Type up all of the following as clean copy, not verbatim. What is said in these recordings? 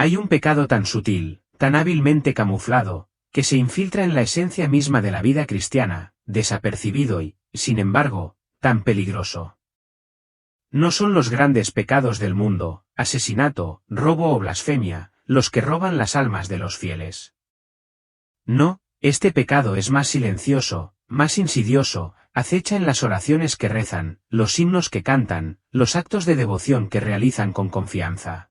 Hay un pecado tan sutil, tan hábilmente camuflado, que se infiltra en la esencia misma de la vida cristiana, desapercibido y, sin embargo, tan peligroso. No son los grandes pecados del mundo, asesinato, robo o blasfemia, los que roban las almas de los fieles. No, este pecado es más silencioso, más insidioso, acecha en las oraciones que rezan, los himnos que cantan, los actos de devoción que realizan con confianza.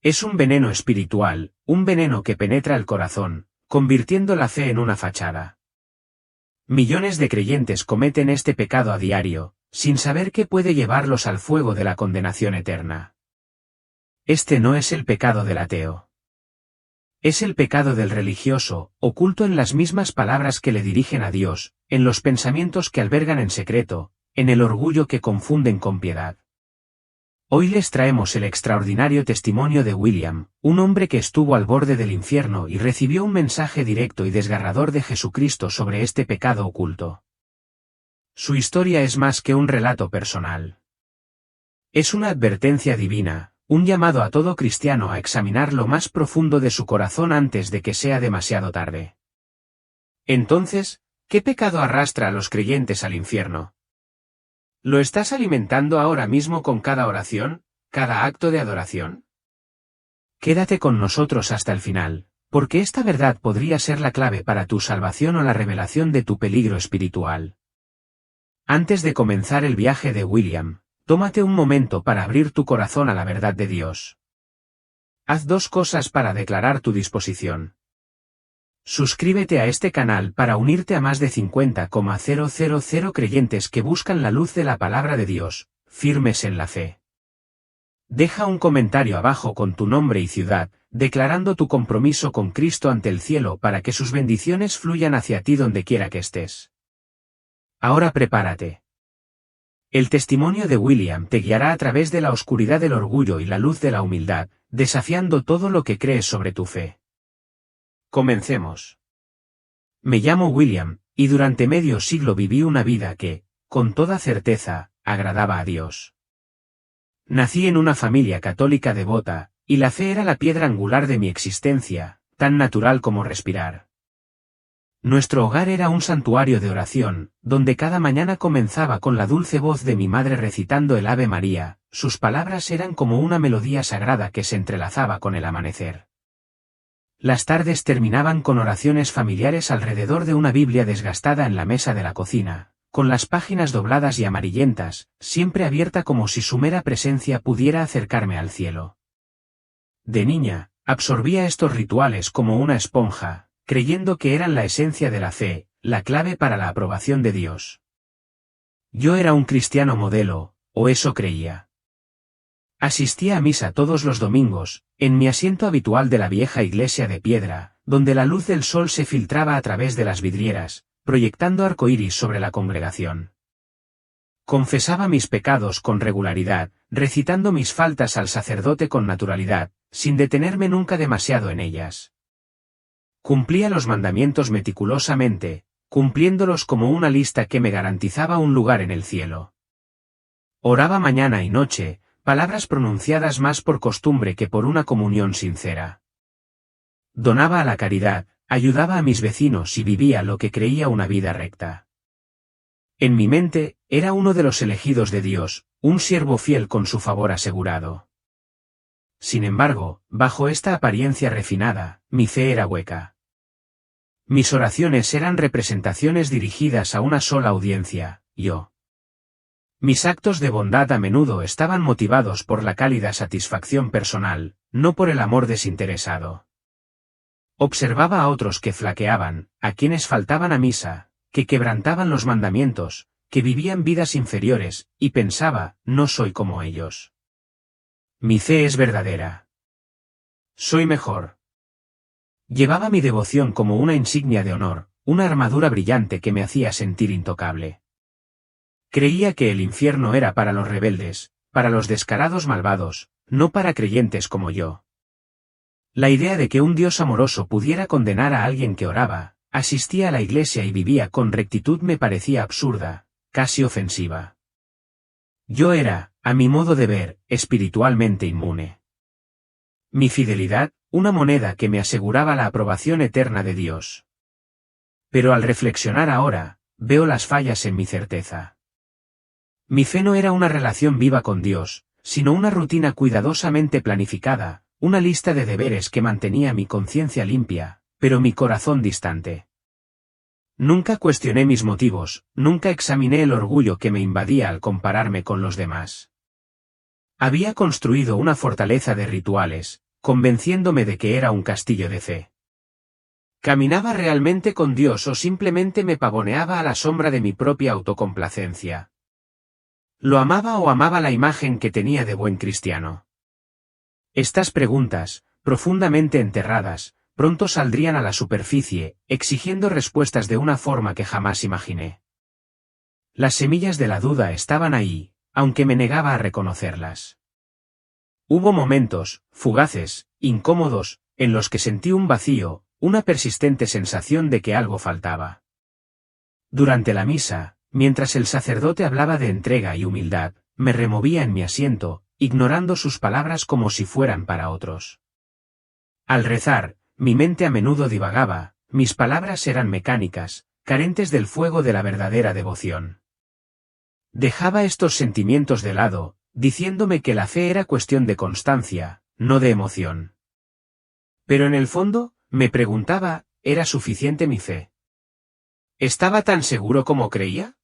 Es un veneno espiritual, un veneno que penetra el corazón, convirtiendo la fe en una fachada. Millones de creyentes cometen este pecado a diario, sin saber que puede llevarlos al fuego de la condenación eterna. Este no es el pecado del ateo. Es el pecado del religioso, oculto en las mismas palabras que le dirigen a Dios, en los pensamientos que albergan en secreto, en el orgullo que confunden con piedad. Hoy les traemos el extraordinario testimonio de William, un hombre que estuvo al borde del infierno y recibió un mensaje directo y desgarrador de Jesucristo sobre este pecado oculto. Su historia es más que un relato personal. Es una advertencia divina, un llamado a todo cristiano a examinar lo más profundo de su corazón antes de que sea demasiado tarde. Entonces, ¿qué pecado arrastra a los creyentes al infierno? ¿Lo estás alimentando ahora mismo con cada oración, cada acto de adoración? Quédate con nosotros hasta el final, porque esta verdad podría ser la clave para tu salvación o la revelación de tu peligro espiritual. Antes de comenzar el viaje de William, tómate un momento para abrir tu corazón a la verdad de Dios. Haz dos cosas para declarar tu disposición. Suscríbete a este canal para unirte a más de 50,000 creyentes que buscan la luz de la palabra de Dios, firmes en la fe. Deja un comentario abajo con tu nombre y ciudad, declarando tu compromiso con Cristo ante el cielo para que sus bendiciones fluyan hacia ti donde quiera que estés. Ahora prepárate. El testimonio de William te guiará a través de la oscuridad del orgullo y la luz de la humildad, desafiando todo lo que crees sobre tu fe. Comencemos. Me llamo William, y durante medio siglo viví una vida que, con toda certeza, agradaba a Dios. Nací en una familia católica devota, y la fe era la piedra angular de mi existencia, tan natural como respirar. Nuestro hogar era un santuario de oración, donde cada mañana comenzaba con la dulce voz de mi madre recitando el Ave María, sus palabras eran como una melodía sagrada que se entrelazaba con el amanecer. Las tardes terminaban con oraciones familiares alrededor de una Biblia desgastada en la mesa de la cocina, con las páginas dobladas y amarillentas, siempre abierta como si su mera presencia pudiera acercarme al cielo. De niña, absorbía estos rituales como una esponja, creyendo que eran la esencia de la fe, la clave para la aprobación de Dios. Yo era un cristiano modelo, o eso creía. Asistía a misa todos los domingos, en mi asiento habitual de la vieja iglesia de piedra, donde la luz del sol se filtraba a través de las vidrieras, proyectando arcoíris sobre la congregación. Confesaba mis pecados con regularidad, recitando mis faltas al sacerdote con naturalidad, sin detenerme nunca demasiado en ellas. Cumplía los mandamientos meticulosamente, cumpliéndolos como una lista que me garantizaba un lugar en el cielo. Oraba mañana y noche, palabras pronunciadas más por costumbre que por una comunión sincera. Donaba a la caridad, ayudaba a mis vecinos y vivía lo que creía una vida recta. En mi mente, era uno de los elegidos de Dios, un siervo fiel con su favor asegurado. Sin embargo, bajo esta apariencia refinada, mi fe era hueca. Mis oraciones eran representaciones dirigidas a una sola audiencia, yo. Mis actos de bondad a menudo estaban motivados por la cálida satisfacción personal, no por el amor desinteresado. Observaba a otros que flaqueaban, a quienes faltaban a misa, que quebrantaban los mandamientos, que vivían vidas inferiores, y pensaba, no soy como ellos. Mi fe es verdadera. Soy mejor. Llevaba mi devoción como una insignia de honor, una armadura brillante que me hacía sentir intocable. Creía que el infierno era para los rebeldes, para los descarados malvados, no para creyentes como yo. La idea de que un Dios amoroso pudiera condenar a alguien que oraba, asistía a la iglesia y vivía con rectitud me parecía absurda, casi ofensiva. Yo era, a mi modo de ver, espiritualmente inmune. Mi fidelidad, una moneda que me aseguraba la aprobación eterna de Dios. Pero al reflexionar ahora, veo las fallas en mi certeza. Mi fe no era una relación viva con Dios, sino una rutina cuidadosamente planificada, una lista de deberes que mantenía mi conciencia limpia, pero mi corazón distante. Nunca cuestioné mis motivos, nunca examiné el orgullo que me invadía al compararme con los demás. Había construido una fortaleza de rituales, convenciéndome de que era un castillo de fe. ¿Caminaba realmente con Dios o simplemente me pavoneaba a la sombra de mi propia autocomplacencia? ¿Lo amaba o amaba la imagen que tenía de buen cristiano? Estas preguntas, profundamente enterradas, pronto saldrían a la superficie, exigiendo respuestas de una forma que jamás imaginé. Las semillas de la duda estaban ahí, aunque me negaba a reconocerlas. Hubo momentos, fugaces, incómodos, en los que sentí un vacío, una persistente sensación de que algo faltaba. Durante la misa, mientras el sacerdote hablaba de entrega y humildad, me removía en mi asiento, ignorando sus palabras como si fueran para otros. Al rezar, mi mente a menudo divagaba, mis palabras eran mecánicas, carentes del fuego de la verdadera devoción. Dejaba estos sentimientos de lado, diciéndome que la fe era cuestión de constancia, no de emoción. Pero en el fondo, me preguntaba, ¿era suficiente mi fe? ¿Estaba tan seguro como creía?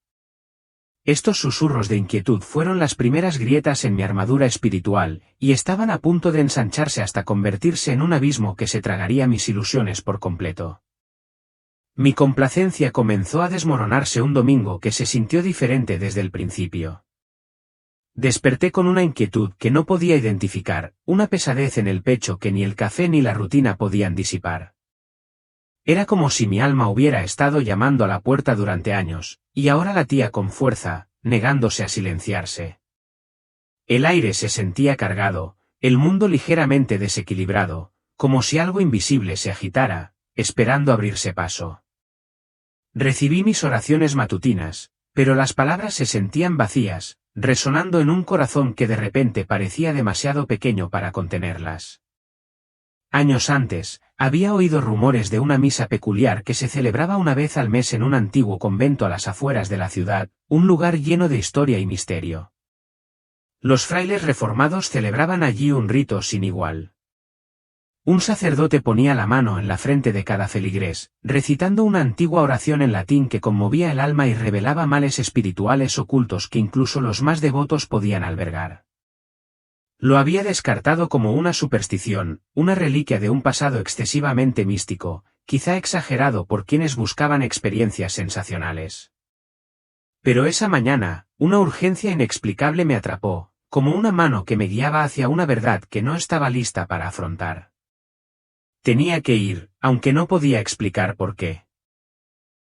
Estos susurros de inquietud fueron las primeras grietas en mi armadura espiritual, y estaban a punto de ensancharse hasta convertirse en un abismo que se tragaría mis ilusiones por completo. Mi complacencia comenzó a desmoronarse un domingo que se sintió diferente desde el principio. Desperté con una inquietud que no podía identificar, una pesadez en el pecho que ni el café ni la rutina podían disipar. Era como si mi alma hubiera estado llamando a la puerta durante años, y ahora latía con fuerza, negándose a silenciarse. El aire se sentía cargado, el mundo ligeramente desequilibrado, como si algo invisible se agitara, esperando abrirse paso. Recibí mis oraciones matutinas, pero las palabras se sentían vacías, resonando en un corazón que de repente parecía demasiado pequeño para contenerlas. Años antes, había oído rumores de una misa peculiar que se celebraba una vez al mes en un antiguo convento a las afueras de la ciudad, un lugar lleno de historia y misterio. Los frailes reformados celebraban allí un rito sin igual. Un sacerdote ponía la mano en la frente de cada feligrés, recitando una antigua oración en latín que conmovía el alma y revelaba males espirituales ocultos que incluso los más devotos podían albergar. Lo había descartado como una superstición, una reliquia de un pasado excesivamente místico, quizá exagerado por quienes buscaban experiencias sensacionales. Pero esa mañana, una urgencia inexplicable me atrapó, como una mano que me guiaba hacia una verdad que no estaba lista para afrontar. Tenía que ir, aunque no podía explicar por qué.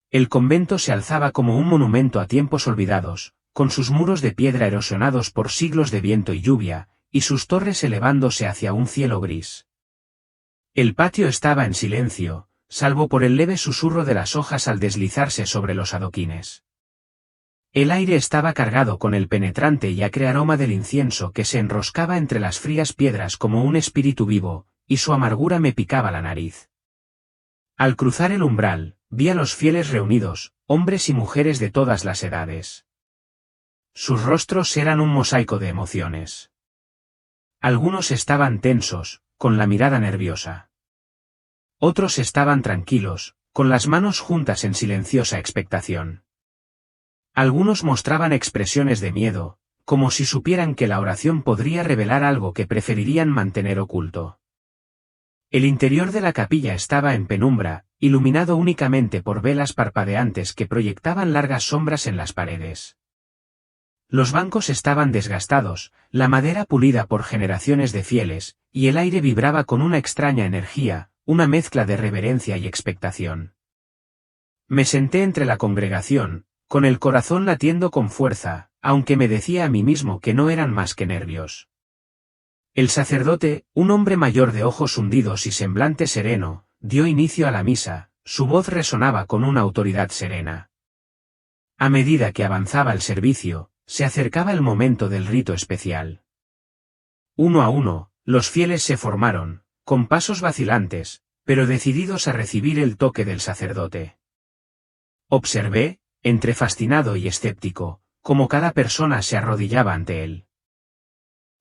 El convento se alzaba como un monumento a tiempos olvidados, con sus muros de piedra erosionados por siglos de viento y lluvia, y sus torres elevándose hacia un cielo gris. El patio estaba en silencio, salvo por el leve susurro de las hojas al deslizarse sobre los adoquines. El aire estaba cargado con el penetrante y acre aroma del incienso que se enroscaba entre las frías piedras como un espíritu vivo, y su amargura me picaba la nariz. Al cruzar el umbral, vi a los fieles reunidos, hombres y mujeres de todas las edades. Sus rostros eran un mosaico de emociones. Algunos estaban tensos, con la mirada nerviosa. Otros estaban tranquilos, con las manos juntas en silenciosa expectación. Algunos mostraban expresiones de miedo, como si supieran que la oración podría revelar algo que preferirían mantener oculto. El interior de la capilla estaba en penumbra, iluminado únicamente por velas parpadeantes que proyectaban largas sombras en las paredes. Los bancos estaban desgastados, la madera pulida por generaciones de fieles, y el aire vibraba con una extraña energía, una mezcla de reverencia y expectación. Me senté entre la congregación, con el corazón latiendo con fuerza, aunque me decía a mí mismo que no eran más que nervios. El sacerdote, un hombre mayor de ojos hundidos y semblante sereno, dio inicio a la misa, su voz resonaba con una autoridad serena. A medida que avanzaba el servicio, se acercaba el momento del rito especial. Uno a uno, los fieles se formaron, con pasos vacilantes, pero decididos a recibir el toque del sacerdote. Observé, entre fascinado y escéptico, cómo cada persona se arrodillaba ante él.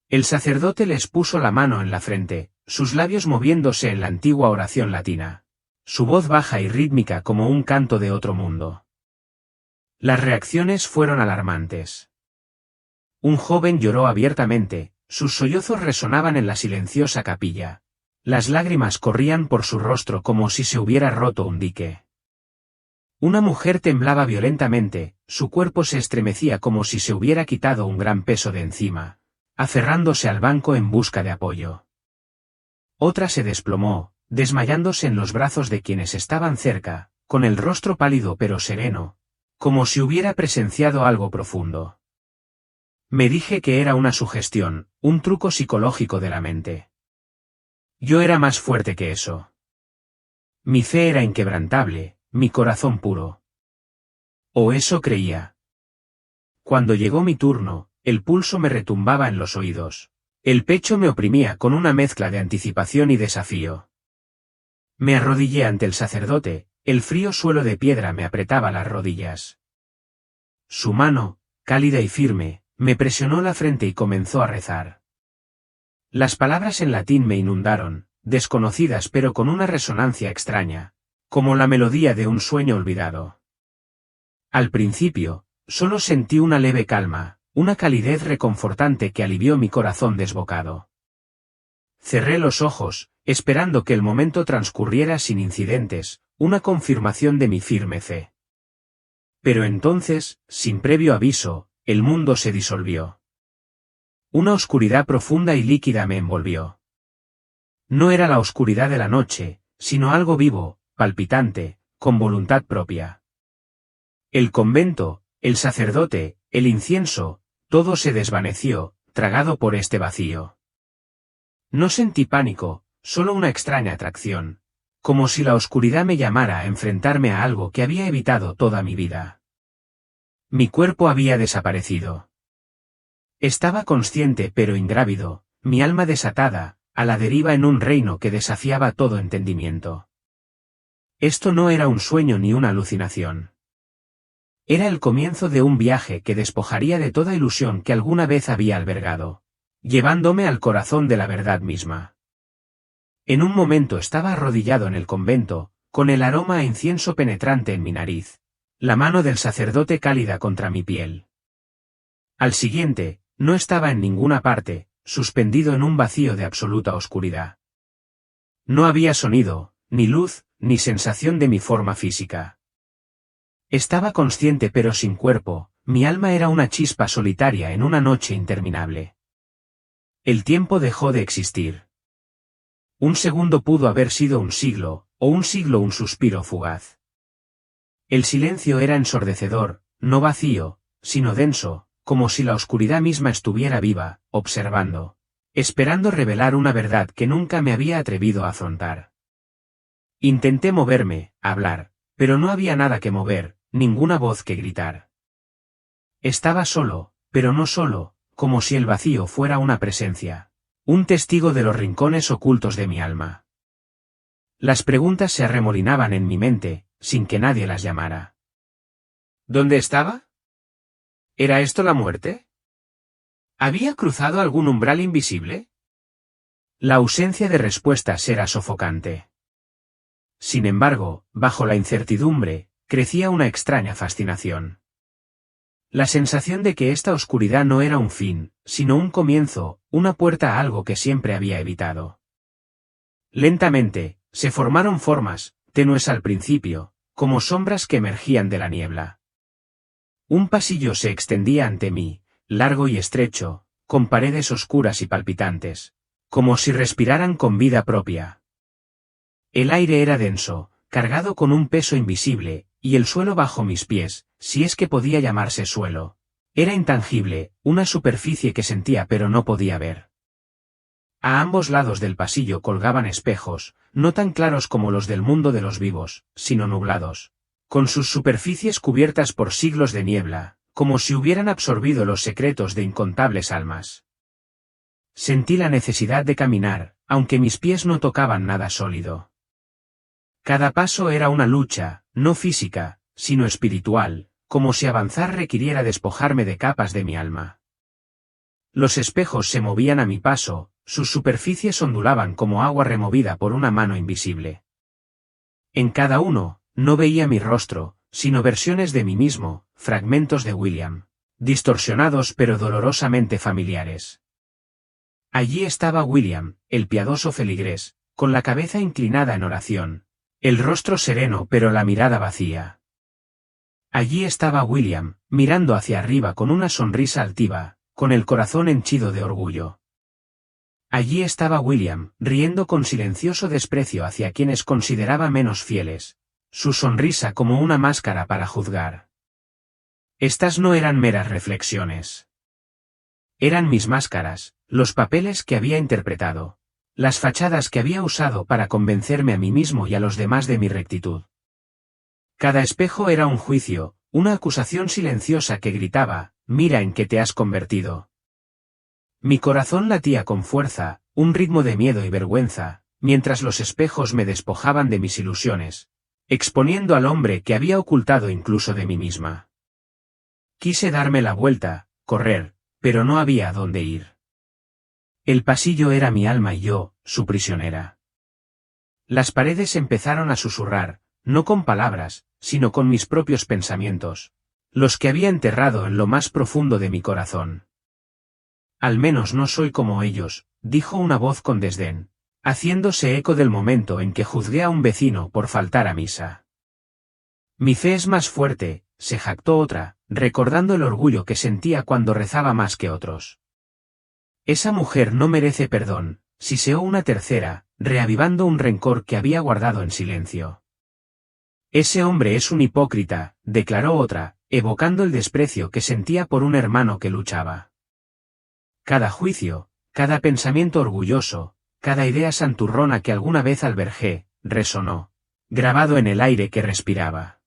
El sacerdote les puso la mano en la frente, sus labios moviéndose en la antigua oración latina, su voz baja y rítmica como un canto de otro mundo. Las reacciones fueron alarmantes. Un joven lloró abiertamente, sus sollozos resonaban en la silenciosa capilla. Las lágrimas corrían por su rostro como si se hubiera roto un dique. Una mujer temblaba violentamente, su cuerpo se estremecía como si se hubiera quitado un gran peso de encima, aferrándose al banco en busca de apoyo. Otra se desplomó, desmayándose en los brazos de quienes estaban cerca, con el rostro pálido pero sereno, como si hubiera presenciado algo profundo. Me dije que era una sugestión, un truco psicológico de la mente. Yo era más fuerte que eso. Mi fe era inquebrantable, mi corazón puro. O eso creía. Cuando llegó mi turno, el pulso me retumbaba en los oídos. El pecho me oprimía con una mezcla de anticipación y desafío. Me arrodillé ante el sacerdote, el frío suelo de piedra me apretaba las rodillas. Su mano, cálida y firme, me presionó la frente y comenzó a rezar. Las palabras en latín me inundaron, desconocidas pero con una resonancia extraña, como la melodía de un sueño olvidado. Al principio, solo sentí una leve calma, una calidez reconfortante que alivió mi corazón desbocado. Cerré los ojos, esperando que el momento transcurriera sin incidentes, una confirmación de mi firme fe. Pero entonces, sin previo aviso, el mundo se disolvió. Una oscuridad profunda y líquida me envolvió. No era la oscuridad de la noche, sino algo vivo, palpitante, con voluntad propia. El convento, el sacerdote, el incienso, todo se desvaneció, tragado por este vacío. No sentí pánico, solo una extraña atracción, como si la oscuridad me llamara a enfrentarme a algo que había evitado toda mi vida. Mi cuerpo había desaparecido. Estaba consciente pero ingrávido, mi alma desatada, a la deriva en un reino que desafiaba todo entendimiento. Esto no era un sueño ni una alucinación. Era el comienzo de un viaje que despojaría de toda ilusión que alguna vez había albergado, llevándome al corazón de la verdad misma. En un momento estaba arrodillado en el convento, con el aroma a incienso penetrante en mi nariz, la mano del sacerdote cálida contra mi piel. Al siguiente, no estaba en ninguna parte, suspendido en un vacío de absoluta oscuridad. No había sonido, ni luz, ni sensación de mi forma física. Estaba consciente pero sin cuerpo, mi alma era una chispa solitaria en una noche interminable. El tiempo dejó de existir. Un segundo pudo haber sido un siglo, o un siglo un suspiro fugaz. El silencio era ensordecedor, no vacío, sino denso, como si la oscuridad misma estuviera viva, observando, esperando revelar una verdad que nunca me había atrevido a afrontar. Intenté moverme, hablar, pero no había nada que mover, ninguna voz que gritar. Estaba solo, pero no solo, como si el vacío fuera una presencia, un testigo de los rincones ocultos de mi alma. Las preguntas se arremolinaban en mi mente, sin que nadie las llamara. ¿Dónde estaba? ¿Era esto la muerte? ¿Había cruzado algún umbral invisible? La ausencia de respuestas era sofocante. Sin embargo, bajo la incertidumbre, crecía una extraña fascinación. La sensación de que esta oscuridad no era un fin, sino un comienzo, una puerta a algo que siempre había evitado. Lentamente, se formaron formas, tenues al principio, como sombras que emergían de la niebla. Un pasillo se extendía ante mí, largo y estrecho, con paredes oscuras y palpitantes, como si respiraran con vida propia. El aire era denso, cargado con un peso invisible, y el suelo bajo mis pies, si es que podía llamarse suelo, era intangible, una superficie que sentía pero no podía ver. A ambos lados del pasillo colgaban espejos, no tan claros como los del mundo de los vivos, sino nublados, con sus superficies cubiertas por siglos de niebla, como si hubieran absorbido los secretos de incontables almas. Sentí la necesidad de caminar, aunque mis pies no tocaban nada sólido. Cada paso era una lucha, no física, sino espiritual, como si avanzar requiriera despojarme de capas de mi alma. Los espejos se movían a mi paso, sus superficies ondulaban como agua removida por una mano invisible. En cada uno, no veía mi rostro, sino versiones de mí mismo, fragmentos de William, distorsionados pero dolorosamente familiares. Allí estaba William, el piadoso feligrés, con la cabeza inclinada en oración, el rostro sereno pero la mirada vacía. Allí estaba William, mirando hacia arriba con una sonrisa altiva, con el corazón henchido de orgullo. Allí estaba William, riendo con silencioso desprecio hacia quienes consideraba menos fieles, su sonrisa como una máscara para juzgar. Estas no eran meras reflexiones. Eran mis máscaras, los papeles que había interpretado, las fachadas que había usado para convencerme a mí mismo y a los demás de mi rectitud. Cada espejo era un juicio, una acusación silenciosa que gritaba, mira en qué te has convertido. Mi corazón latía con fuerza, un ritmo de miedo y vergüenza, mientras los espejos me despojaban de mis ilusiones, exponiendo al hombre que había ocultado incluso de mí misma. Quise darme la vuelta, correr, pero no había a dónde ir. El pasillo era mi alma y yo, su prisionera. Las paredes empezaron a susurrar, no con palabras, sino con mis propios pensamientos, los que había enterrado en lo más profundo de mi corazón. Al menos no soy como ellos, dijo una voz con desdén, haciéndose eco del momento en que juzgué a un vecino por faltar a misa. Mi fe es más fuerte, se jactó otra, recordando el orgullo que sentía cuando rezaba más que otros. Esa mujer no merece perdón, siseó una tercera, reavivando un rencor que había guardado en silencio. Ese hombre es un hipócrita, declaró otra, evocando el desprecio que sentía por un hermano que luchaba. Cada juicio, cada pensamiento orgulloso, cada idea santurrona que alguna vez albergué, resonó, grabado en el aire que respiraba.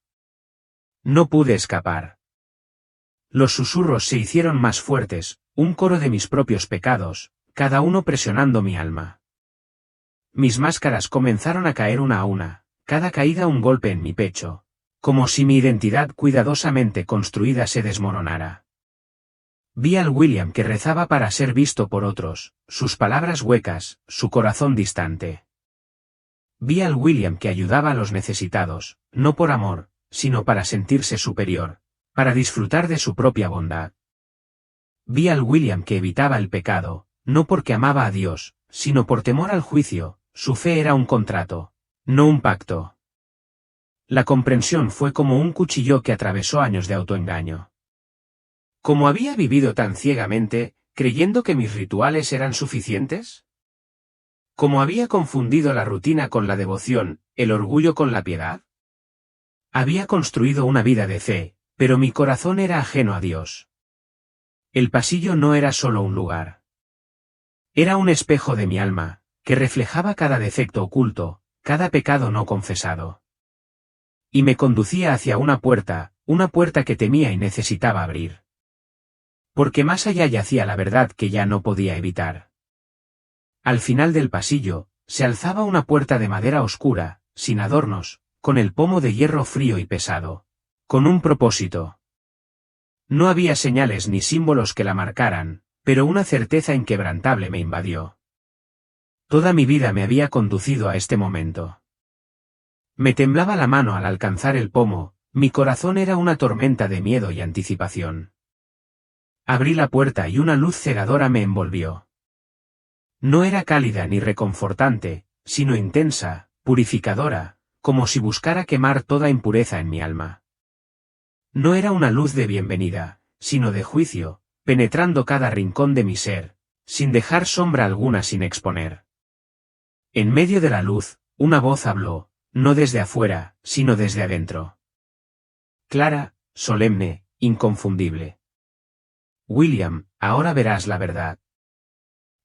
No pude escapar. Los susurros se hicieron más fuertes, un coro de mis propios pecados, cada uno presionando mi alma. Mis máscaras comenzaron a caer una a una, cada caída un golpe en mi pecho, como si mi identidad cuidadosamente construida se desmoronara. Vi al William que rezaba para ser visto por otros, sus palabras huecas, su corazón distante. Vi al William que ayudaba a los necesitados, no por amor, sino para sentirse superior, para disfrutar de su propia bondad. Vi al William que evitaba el pecado, no porque amaba a Dios, sino por temor al juicio, su fe era un contrato, no un pacto. La comprensión fue como un cuchillo que atravesó años de autoengaño. ¿Cómo había vivido tan ciegamente, creyendo que mis rituales eran suficientes? ¿Cómo había confundido la rutina con la devoción, el orgullo con la piedad? Había construido una vida de fe, pero mi corazón era ajeno a Dios. El pasillo no era solo un lugar. Era un espejo de mi alma, que reflejaba cada defecto oculto, cada pecado no confesado. Y me conducía hacia una puerta que temía y necesitaba abrir. Porque más allá yacía la verdad que ya no podía evitar. Al final del pasillo, se alzaba una puerta de madera oscura, sin adornos, con el pomo de hierro frío y pesado. Con un propósito. No había señales ni símbolos que la marcaran, pero una certeza inquebrantable me invadió. Toda mi vida me había conducido a este momento. Me temblaba la mano al alcanzar el pomo, mi corazón era una tormenta de miedo y anticipación. Abrí la puerta y una luz cegadora me envolvió. No era cálida ni reconfortante, sino intensa, purificadora, como si buscara quemar toda impureza en mi alma. No era una luz de bienvenida, sino de juicio, penetrando cada rincón de mi ser, sin dejar sombra alguna sin exponer. En medio de la luz, una voz habló, no desde afuera, sino desde adentro. Clara, solemne, inconfundible. William, ahora verás la verdad.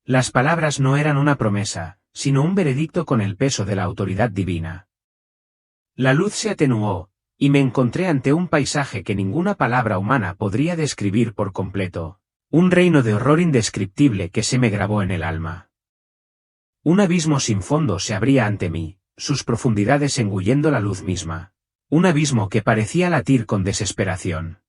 Las palabras no eran una promesa, sino un veredicto con el peso de la autoridad divina. La luz se atenuó, y me encontré ante un paisaje que ninguna palabra humana podría describir por completo, un reino de horror indescriptible que se me grabó en el alma. Un abismo sin fondo se abría ante mí, sus profundidades engullendo la luz misma. Un abismo que parecía latir con desesperación.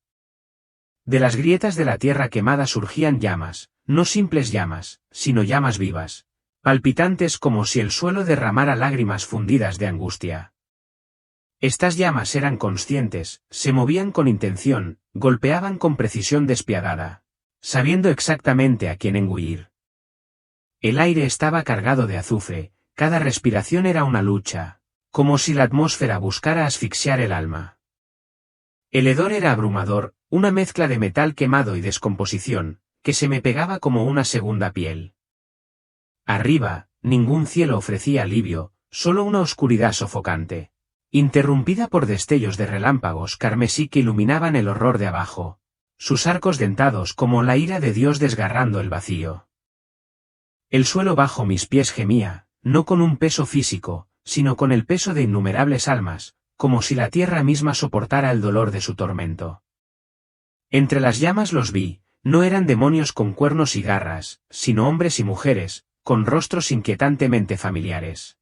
De las grietas de la tierra quemada surgían llamas, no simples llamas, sino llamas vivas, palpitantes como si el suelo derramara lágrimas fundidas de angustia. Estas llamas eran conscientes, se movían con intención, golpeaban con precisión despiadada, sabiendo exactamente a quién engullir. El aire estaba cargado de azufre, cada respiración era una lucha, como si la atmósfera buscara asfixiar el alma. El hedor era abrumador, una mezcla de metal quemado y descomposición, que se me pegaba como una segunda piel. Arriba, ningún cielo ofrecía alivio, solo una oscuridad sofocante, interrumpida por destellos de relámpagos carmesí que iluminaban el horror de abajo, sus arcos dentados como la ira de Dios desgarrando el vacío. El suelo bajo mis pies gemía, no con un peso físico, sino con el peso de innumerables almas, como si la tierra misma soportara el dolor de su tormento. Entre las llamas los vi, no eran demonios con cuernos y garras, sino hombres y mujeres, con rostros inquietantemente familiares.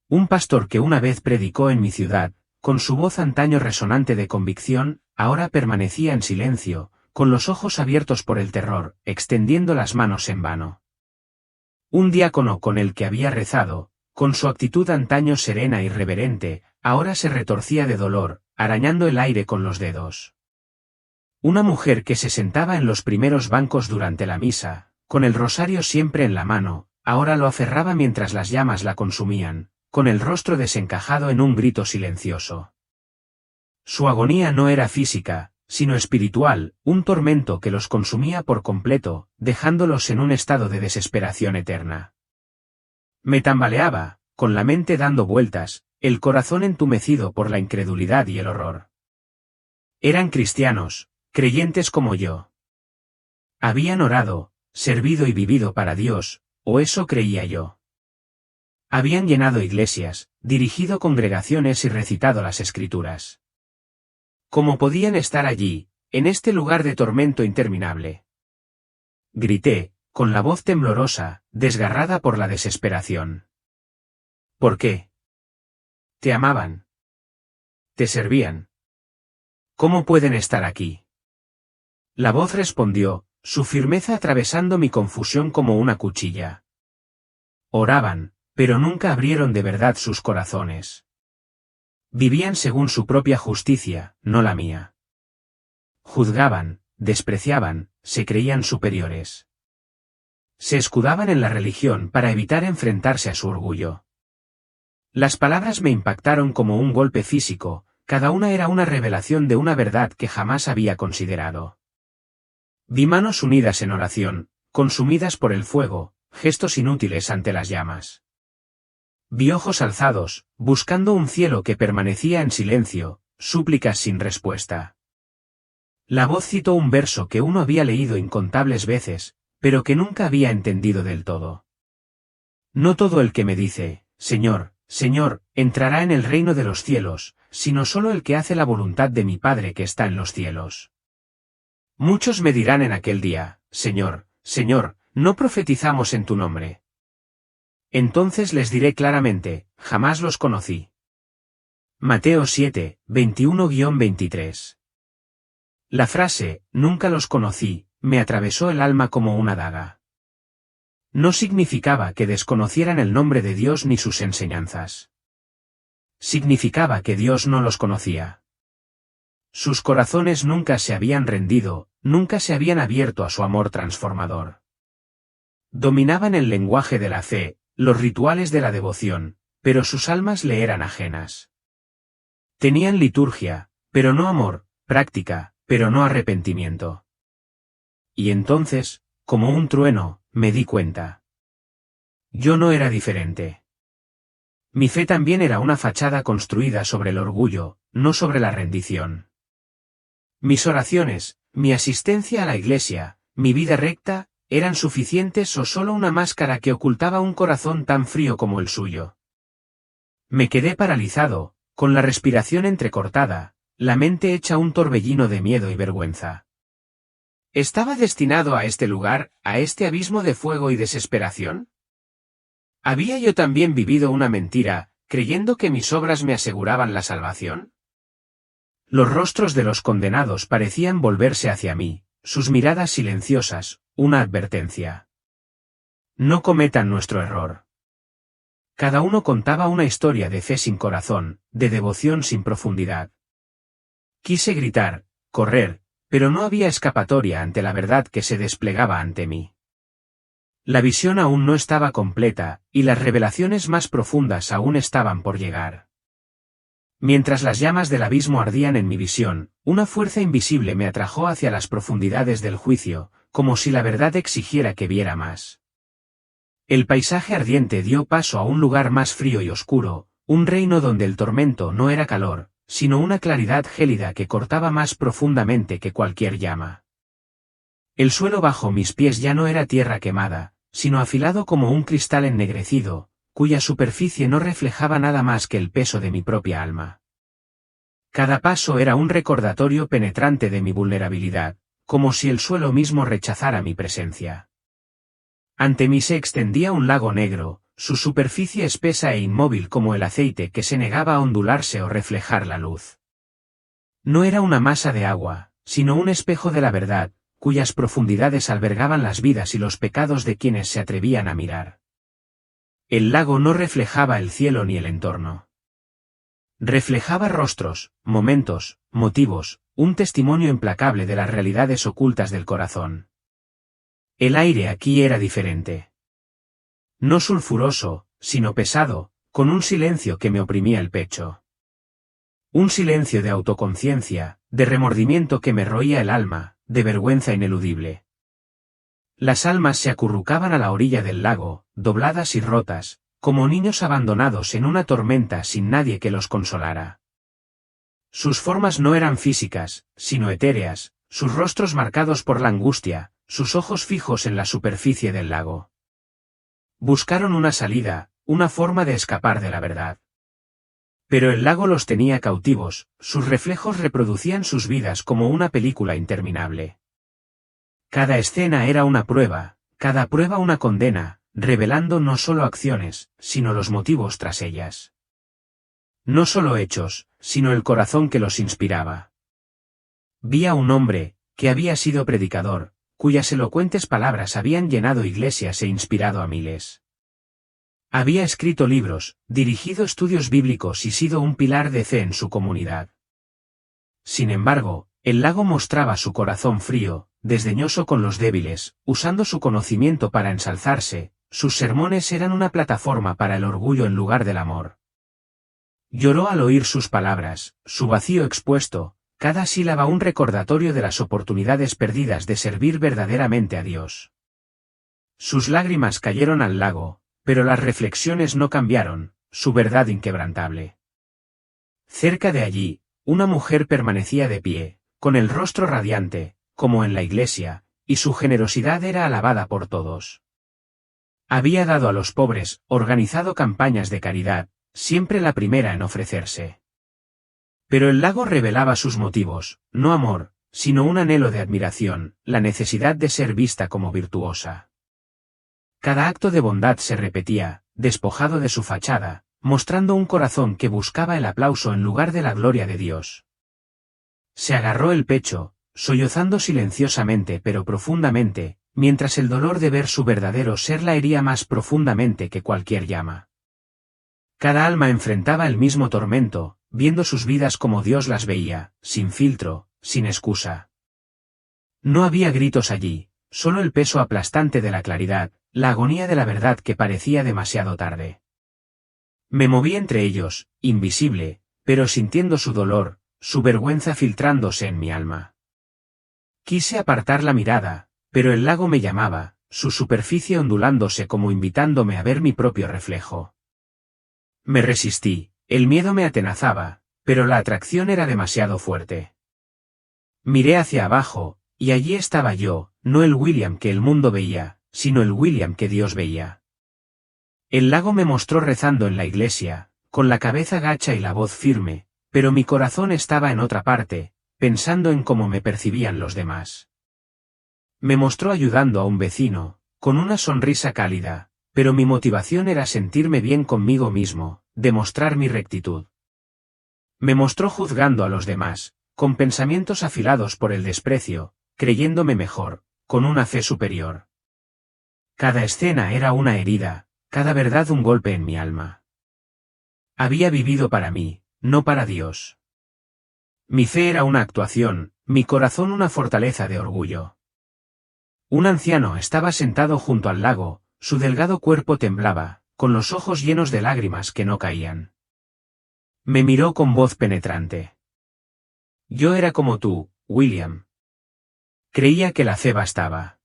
Un pastor que una vez predicó en mi ciudad, con su voz antaño resonante de convicción, ahora permanecía en silencio, con los ojos abiertos por el terror, extendiendo las manos en vano. Un diácono con el que había rezado, con su actitud antaño serena y reverente, ahora se retorcía de dolor, arañando el aire con los dedos. Una mujer que se sentaba en los primeros bancos durante la misa, con el rosario siempre en la mano, ahora lo aferraba mientras las llamas la consumían, con el rostro desencajado en un grito silencioso. Su agonía no era física, sino espiritual, un tormento que los consumía por completo, dejándolos en un estado de desesperación eterna. Me tambaleaba, con la mente dando vueltas, el corazón entumecido por la incredulidad y el horror. Eran cristianos, creyentes como yo. Habían orado, servido y vivido para Dios, o eso creía yo. Habían llenado iglesias, dirigido congregaciones y recitado las Escrituras. ¿Cómo podían estar allí, en este lugar de tormento interminable? Grité, con la voz temblorosa, desgarrada por la desesperación. ¿Por qué? Te amaban. Te servían. ¿Cómo pueden estar aquí? La voz respondió, su firmeza atravesando mi confusión como una cuchilla. Oraban, pero nunca abrieron de verdad sus corazones. Vivían según su propia justicia, no la mía. Juzgaban, despreciaban, se creían superiores. Se escudaban en la religión para evitar enfrentarse a su orgullo. Las palabras me impactaron como un golpe físico, cada una era una revelación de una verdad que jamás había considerado. Vi manos unidas en oración, consumidas por el fuego, gestos inútiles ante las llamas. Vi ojos alzados, buscando un cielo que permanecía en silencio, súplicas sin respuesta. La voz citó un verso que uno había leído incontables veces, pero que nunca había entendido del todo. No todo el que me dice, Señor, Señor, entrará en el reino de los cielos, sino solo el que hace la voluntad de mi Padre que está en los cielos. Muchos me dirán en aquel día, Señor, Señor, ¿no profetizamos en tu nombre? Entonces les diré claramente, jamás los conocí. Mateo 7, 21-23. La frase, nunca los conocí, me atravesó el alma como una daga. No significaba que desconocieran el nombre de Dios ni sus enseñanzas. Significaba que Dios no los conocía. Sus corazones nunca se habían rendido, nunca se habían abierto a su amor transformador. Dominaban el lenguaje de la fe, los rituales de la devoción, pero sus almas le eran ajenas. Tenían liturgia, pero no amor, práctica, pero no arrepentimiento. Y entonces, como un trueno, me di cuenta. Yo no era diferente. Mi fe también era una fachada construida sobre el orgullo, no sobre la rendición. Mis oraciones, mi asistencia a la iglesia, mi vida recta, ¿eran suficientes o solo una máscara que ocultaba un corazón tan frío como el suyo? Me quedé paralizado, con la respiración entrecortada, la mente hecha un torbellino de miedo y vergüenza. ¿Estaba destinado a este lugar, a este abismo de fuego y desesperación? ¿Había yo también vivido una mentira, creyendo que mis obras me aseguraban la salvación? Los rostros de los condenados parecían volverse hacia mí, sus miradas silenciosas, una advertencia. No cometan nuestro error. Cada uno contaba una historia de fe sin corazón, de devoción sin profundidad. Quise gritar, correr, pero no había escapatoria ante la verdad que se desplegaba ante mí. La visión aún no estaba completa, y las revelaciones más profundas aún estaban por llegar. Mientras las llamas del abismo ardían en mi visión, una fuerza invisible me atrajo hacia las profundidades del juicio, como si la verdad exigiera que viera más. El paisaje ardiente dio paso a un lugar más frío y oscuro, un reino donde el tormento no era calor, sino una claridad gélida que cortaba más profundamente que cualquier llama. El suelo bajo mis pies ya no era tierra quemada, sino afilado como un cristal ennegrecido, cuya superficie no reflejaba nada más que el peso de mi propia alma. Cada paso era un recordatorio penetrante de mi vulnerabilidad, como si el suelo mismo rechazara mi presencia. Ante mí se extendía un lago negro, su superficie espesa e inmóvil como el aceite que se negaba a ondularse o reflejar la luz. No era una masa de agua, sino un espejo de la verdad, cuyas profundidades albergaban las vidas y los pecados de quienes se atrevían a mirar. El lago no reflejaba el cielo ni el entorno. Reflejaba rostros, momentos, motivos, un testimonio implacable de las realidades ocultas del corazón. El aire aquí era diferente. No sulfuroso, sino pesado, con un silencio que me oprimía el pecho. Un silencio de autoconciencia, de remordimiento que me roía el alma, de vergüenza ineludible. Las almas se acurrucaban a la orilla del lago, dobladas y rotas, como niños abandonados en una tormenta sin nadie que los consolara. Sus formas no eran físicas, sino etéreas, sus rostros marcados por la angustia, sus ojos fijos en la superficie del lago. Buscaron una salida, una forma de escapar de la verdad. Pero el lago los tenía cautivos, sus reflejos reproducían sus vidas como una película interminable. Cada escena era una prueba, cada prueba una condena, revelando no solo acciones, sino los motivos tras ellas. No solo hechos, sino el corazón que los inspiraba. Vi a un hombre, que había sido predicador, cuyas elocuentes palabras habían llenado iglesias e inspirado a miles. Había escrito libros, dirigido estudios bíblicos y sido un pilar de fe en su comunidad. Sin embargo, el lago mostraba su corazón frío, desdeñoso con los débiles, usando su conocimiento para ensalzarse, sus sermones eran una plataforma para el orgullo en lugar del amor. Lloró al oír sus palabras, su vacío expuesto, cada sílaba un recordatorio de las oportunidades perdidas de servir verdaderamente a Dios. Sus lágrimas cayeron al lago, pero las reflexiones no cambiaron, su verdad inquebrantable. Cerca de allí, una mujer permanecía de pie, con el rostro radiante, como en la iglesia, y su generosidad era alabada por todos. Había dado a los pobres, organizado campañas de caridad, siempre la primera en ofrecerse. Pero el lago revelaba sus motivos, no amor, sino un anhelo de admiración, la necesidad de ser vista como virtuosa. Cada acto de bondad se repetía, despojado de su fachada, mostrando un corazón que buscaba el aplauso en lugar de la gloria de Dios. Se agarró el pecho, sollozando silenciosamente pero profundamente, mientras el dolor de ver su verdadero ser la hería más profundamente que cualquier llama. Cada alma enfrentaba el mismo tormento, viendo sus vidas como Dios las veía, sin filtro, sin excusa. No había gritos allí, solo el peso aplastante de la claridad, la agonía de la verdad que parecía demasiado tarde. Me moví entre ellos, invisible, pero sintiendo su dolor, su vergüenza filtrándose en mi alma. Quise apartar la mirada, pero el lago me llamaba, su superficie ondulándose como invitándome a ver mi propio reflejo. Me resistí, el miedo me atenazaba, pero la atracción era demasiado fuerte. Miré hacia abajo, y allí estaba yo, no el William que el mundo veía, sino el William que Dios veía. El lago me mostró rezando en la iglesia, con la cabeza gacha y la voz firme, pero mi corazón estaba en otra parte, pensando en cómo me percibían los demás. Me mostró ayudando a un vecino, con una sonrisa cálida, Pero mi motivación era sentirme bien conmigo mismo, demostrar mi rectitud. Me mostró juzgando a los demás, con pensamientos afilados por el desprecio, creyéndome mejor, con una fe superior. Cada escena era una herida, cada verdad un golpe en mi alma. Había vivido para mí, no para Dios. Mi fe era una actuación, mi corazón una fortaleza de orgullo. Un anciano estaba sentado junto al lago, su delgado cuerpo temblaba, con los ojos llenos de lágrimas que no caían. Me miró con voz penetrante. Yo era como tú, William. Creía que la fe bastaba.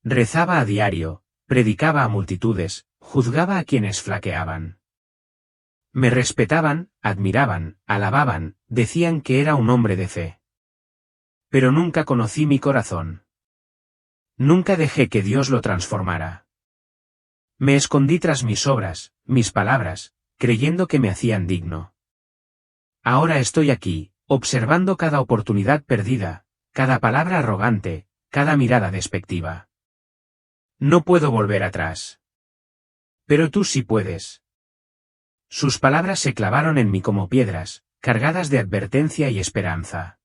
Rezaba a diario, predicaba a multitudes, juzgaba a quienes flaqueaban. Me respetaban, admiraban, alababan, decían que era un hombre de fe. Pero nunca conocí mi corazón. Nunca dejé que Dios lo transformara. Me escondí tras mis obras, mis palabras, creyendo que me hacían digno. Ahora estoy aquí, observando cada oportunidad perdida, cada palabra arrogante, cada mirada despectiva. No puedo volver atrás. Pero tú sí puedes. Sus palabras se clavaron en mí como piedras, cargadas de advertencia y esperanza.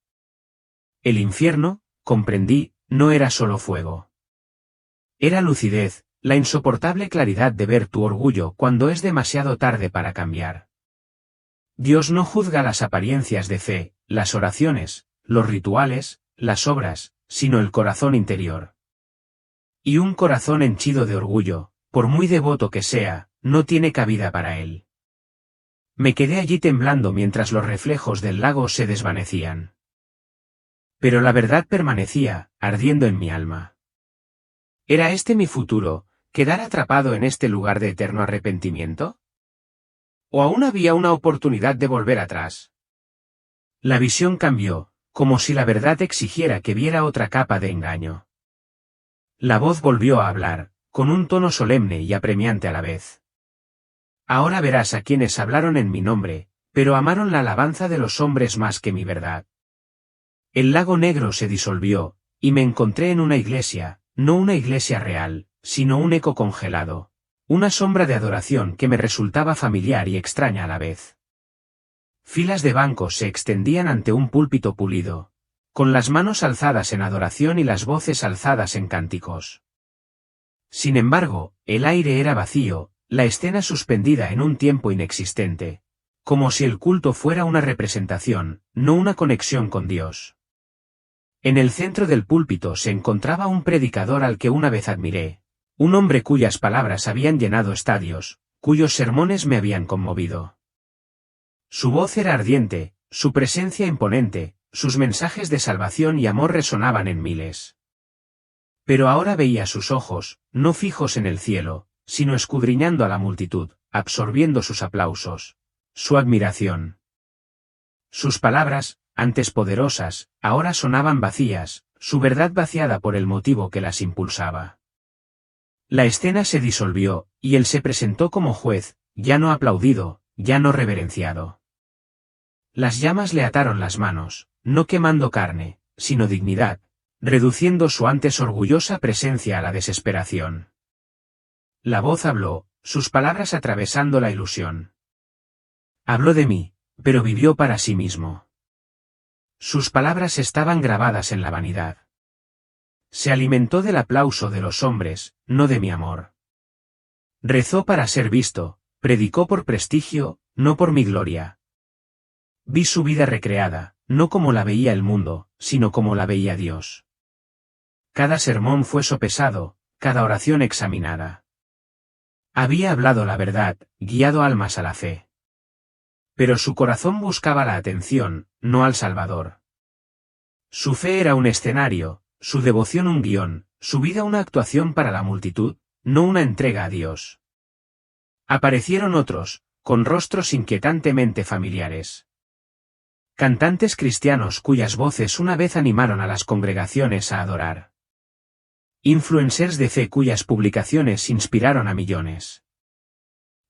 El infierno, comprendí, no era solo fuego. Era lucidez, la insoportable claridad de ver tu orgullo cuando es demasiado tarde para cambiar. Dios no juzga las apariencias de fe, las oraciones, los rituales, las obras, sino el corazón interior. Y un corazón henchido de orgullo, por muy devoto que sea, no tiene cabida para él. Me quedé allí temblando mientras los reflejos del lago se desvanecían. Pero la verdad permanecía, ardiendo en mi alma. ¿Era este mi futuro, quedar atrapado en este lugar de eterno arrepentimiento? ¿O aún había una oportunidad de volver atrás? La visión cambió, como si la verdad exigiera que viera otra capa de engaño. La voz volvió a hablar, con un tono solemne y apremiante a la vez. Ahora verás a quienes hablaron en mi nombre, pero amaron la alabanza de los hombres más que mi verdad. El lago negro se disolvió, y me encontré en una iglesia, no una iglesia real, sino un eco congelado, una sombra de adoración que me resultaba familiar y extraña a la vez. Filas de bancos se extendían ante un púlpito pulido, con las manos alzadas en adoración y las voces alzadas en cánticos. Sin embargo, el aire era vacío, la escena suspendida en un tiempo inexistente, como si el culto fuera una representación, no una conexión con Dios. En el centro del púlpito se encontraba un predicador al que una vez admiré, un hombre cuyas palabras habían llenado estadios, cuyos sermones me habían conmovido. Su voz era ardiente, su presencia imponente, sus mensajes de salvación y amor resonaban en miles. Pero ahora veía sus ojos, no fijos en el cielo, sino escudriñando a la multitud, absorbiendo sus aplausos, su admiración. Sus palabras, antes poderosas, ahora sonaban vacías, su verdad vaciada por el motivo que las impulsaba. La escena se disolvió, y él se presentó como juez, ya no aplaudido, ya no reverenciado. Las llamas le ataron las manos, no quemando carne, sino dignidad, reduciendo su antes orgullosa presencia a la desesperación. La voz habló, sus palabras atravesando la ilusión. Habló de mí, pero vivió para sí mismo. Sus palabras estaban grabadas en la vanidad. Se alimentó del aplauso de los hombres, no de mi amor. Rezó para ser visto, predicó por prestigio, no por mi gloria. Vi su vida recreada, no como la veía el mundo, sino como la veía Dios. Cada sermón fue sopesado, cada oración examinada. Había hablado la verdad, guiado almas a la fe. Pero su corazón buscaba la atención, no al Salvador. Su fe era un escenario, su devoción un guión, su vida una actuación para la multitud, no una entrega a Dios. Aparecieron otros, con rostros inquietantemente familiares. Cantantes cristianos cuyas voces una vez animaron a las congregaciones a adorar. Influencers de fe cuyas publicaciones inspiraron a millones.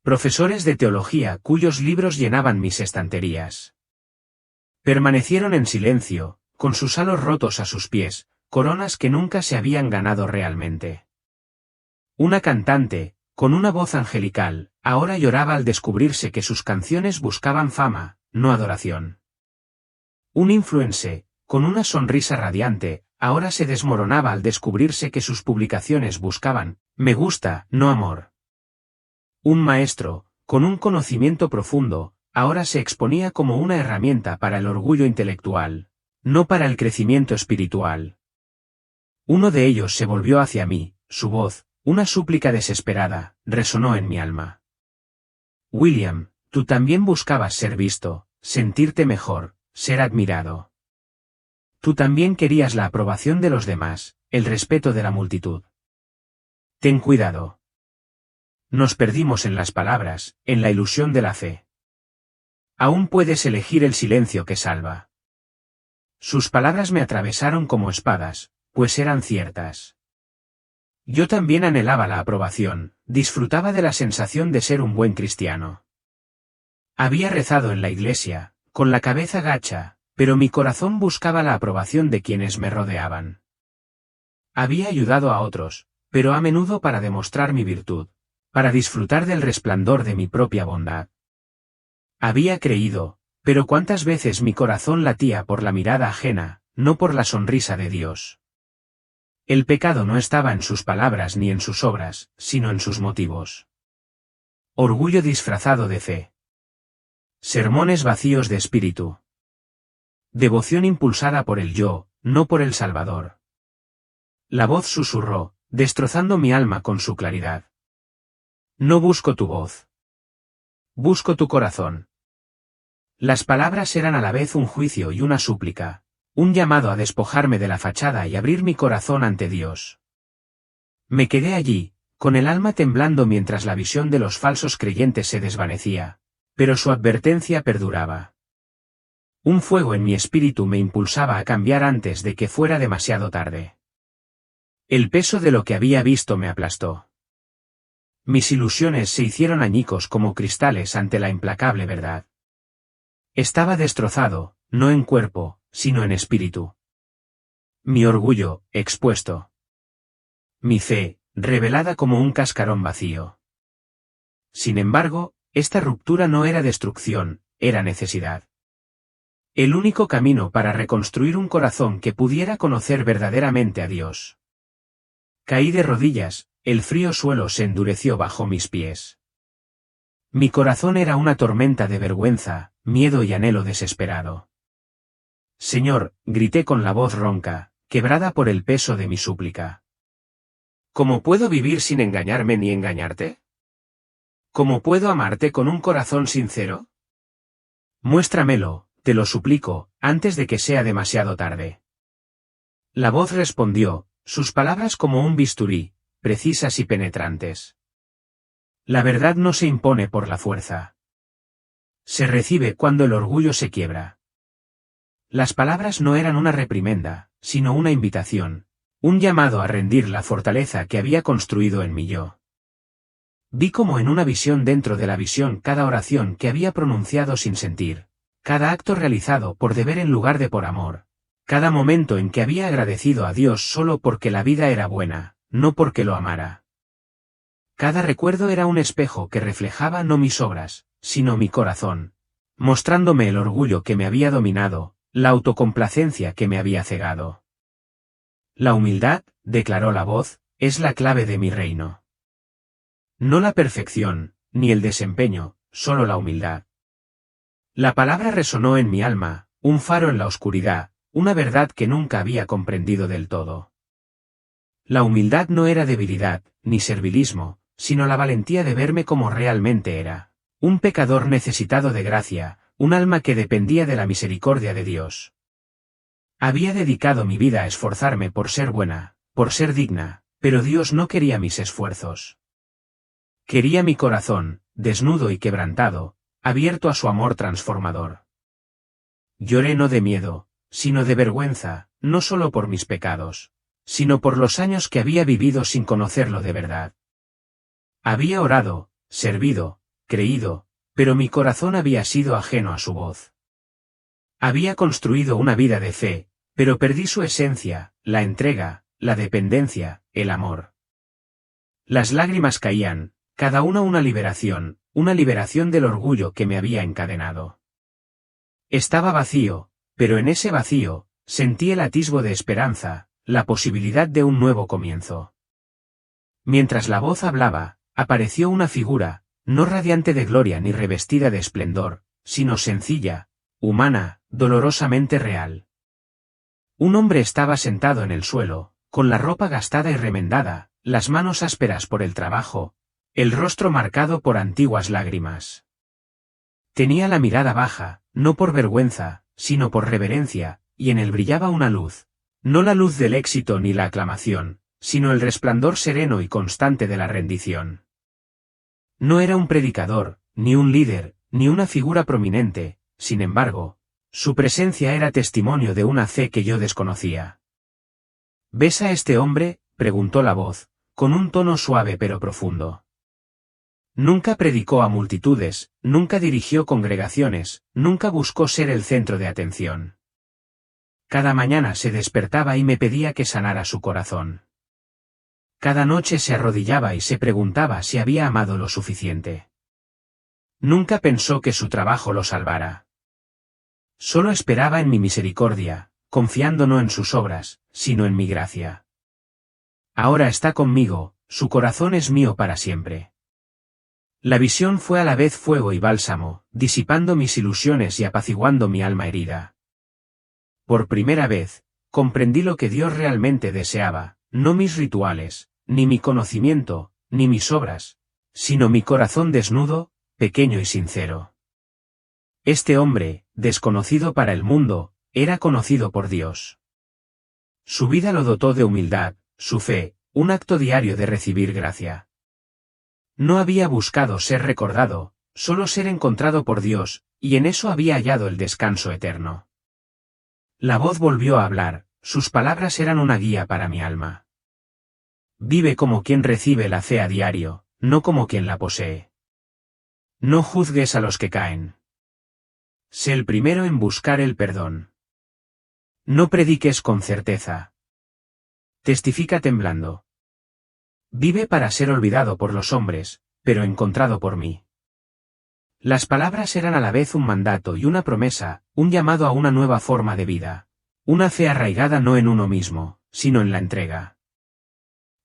Profesores de teología cuyos libros llenaban mis estanterías. Permanecieron en silencio, con sus halos rotos a sus pies, coronas que nunca se habían ganado realmente. Una cantante, con una voz angelical, ahora lloraba al descubrirse que sus canciones buscaban fama, no adoración. Un influencer, con una sonrisa radiante, ahora se desmoronaba al descubrirse que sus publicaciones buscaban me gusta, no amor. Un maestro, con un conocimiento profundo, ahora se exponía como una herramienta para el orgullo intelectual, no para el crecimiento espiritual. Uno de ellos se volvió hacia mí, su voz, una súplica desesperada, resonó en mi alma. William, tú también buscabas ser visto, sentirte mejor, ser admirado. Tú también querías la aprobación de los demás, el respeto de la multitud. Ten cuidado. Nos perdimos en las palabras, en la ilusión de la fe. Aún puedes elegir el silencio que salva. Sus palabras me atravesaron como espadas, pues eran ciertas. Yo también anhelaba la aprobación, disfrutaba de la sensación de ser un buen cristiano. Había rezado en la iglesia, con la cabeza gacha, pero mi corazón buscaba la aprobación de quienes me rodeaban. Había ayudado a otros, pero a menudo para demostrar mi virtud, para disfrutar del resplandor de mi propia bondad. Había creído, pero cuántas veces mi corazón latía por la mirada ajena, no por la sonrisa de Dios. El pecado no estaba en sus palabras ni en sus obras, sino en sus motivos. Orgullo disfrazado de fe. Sermones vacíos de espíritu. Devoción impulsada por el yo, no por el Salvador. La voz susurró, destrozando mi alma con su claridad. No busco tu voz. Busco tu corazón. Las palabras eran a la vez un juicio y una súplica, un llamado a despojarme de la fachada y abrir mi corazón ante Dios. Me quedé allí, con el alma temblando mientras la visión de los falsos creyentes se desvanecía, pero su advertencia perduraba. Un fuego en mi espíritu me impulsaba a cambiar antes de que fuera demasiado tarde. El peso de lo que había visto me aplastó. Mis ilusiones se hicieron añicos como cristales ante la implacable verdad. Estaba destrozado, no en cuerpo, sino en espíritu. Mi orgullo, expuesto. Mi fe, revelada como un cascarón vacío. Sin embargo, esta ruptura no era destrucción, era necesidad. El único camino para reconstruir un corazón que pudiera conocer verdaderamente a Dios. Caí de rodillas, el frío suelo se endureció bajo mis pies. Mi corazón era una tormenta de vergüenza, miedo y anhelo desesperado. Señor, grité con la voz ronca, quebrada por el peso de mi súplica. ¿Cómo puedo vivir sin engañarme ni engañarte? ¿Cómo puedo amarte con un corazón sincero? Muéstramelo, te lo suplico, antes de que sea demasiado tarde. La voz respondió, sus palabras como un bisturí, precisas y penetrantes. La verdad no se impone por la fuerza. Se recibe cuando el orgullo se quiebra. Las palabras no eran una reprimenda, sino una invitación, un llamado a rendir la fortaleza que había construido en mi yo. Vi como en una visión dentro de la visión cada oración que había pronunciado sin sentir, cada acto realizado por deber en lugar de por amor, cada momento en que había agradecido a Dios solo porque la vida era buena, no porque lo amara. Cada recuerdo era un espejo que reflejaba no mis obras, sino mi corazón, mostrándome el orgullo que me había dominado, la autocomplacencia que me había cegado. La humildad, declaró la voz, es la clave de mi reino. No la perfección, ni el desempeño, solo la humildad. La palabra resonó en mi alma, un faro en la oscuridad, una verdad que nunca había comprendido del todo. La humildad no era debilidad, ni servilismo, sino la valentía de verme como realmente era, un pecador necesitado de gracia, un alma que dependía de la misericordia de Dios. Había dedicado mi vida a esforzarme por ser buena, por ser digna, pero Dios no quería mis esfuerzos. Quería mi corazón, desnudo y quebrantado, abierto a su amor transformador. Lloré no de miedo, sino de vergüenza, no solo por mis pecados, sino por los años que había vivido sin conocerlo de verdad. Había orado, servido, creído, pero mi corazón había sido ajeno a su voz. Había construido una vida de fe, pero perdí su esencia, la entrega, la dependencia, el amor. Las lágrimas caían, Cada una liberación del orgullo que me había encadenado. Estaba vacío, pero en ese vacío, sentí el atisbo de esperanza, la posibilidad de un nuevo comienzo. Mientras la voz hablaba, apareció una figura, no radiante de gloria ni revestida de esplendor, sino sencilla, humana, dolorosamente real. Un hombre estaba sentado en el suelo, con la ropa gastada y remendada, las manos ásperas por el trabajo, el rostro marcado por antiguas lágrimas. Tenía la mirada baja, no por vergüenza, sino por reverencia, y en él brillaba una luz, no la luz del éxito ni la aclamación, sino el resplandor sereno y constante de la rendición. No era un predicador, ni un líder, ni una figura prominente, sin embargo, su presencia era testimonio de una fe que yo desconocía. ¿Ves a este hombre?, preguntó la voz, con un tono suave pero profundo. Nunca predicó a multitudes, nunca dirigió congregaciones, nunca buscó ser el centro de atención. Cada mañana se despertaba y me pedía que sanara su corazón. Cada noche se arrodillaba y se preguntaba si había amado lo suficiente. Nunca pensó que su trabajo lo salvara. Solo esperaba en mi misericordia, confiando no en sus obras, sino en mi gracia. Ahora está conmigo, su corazón es mío para siempre. La visión fue a la vez fuego y bálsamo, disipando mis ilusiones y apaciguando mi alma herida. Por primera vez, comprendí lo que Dios realmente deseaba, no mis rituales, ni mi conocimiento, ni mis obras, sino mi corazón desnudo, pequeño y sincero. Este hombre, desconocido para el mundo, era conocido por Dios. Su vida lo dotó de humildad, su fe, un acto diario de recibir gracia. No había buscado ser recordado, solo ser encontrado por Dios, y en eso había hallado el descanso eterno. La voz volvió a hablar, sus palabras eran una guía para mi alma. Vive como quien recibe la fe a diario, no como quien la posee. No juzgues a los que caen. Sé el primero en buscar el perdón. No prediques con certeza. Testifica temblando. Vive para ser olvidado por los hombres, pero encontrado por mí. Las palabras eran a la vez un mandato y una promesa, un llamado a una nueva forma de vida. Una fe arraigada no en uno mismo, sino en la entrega.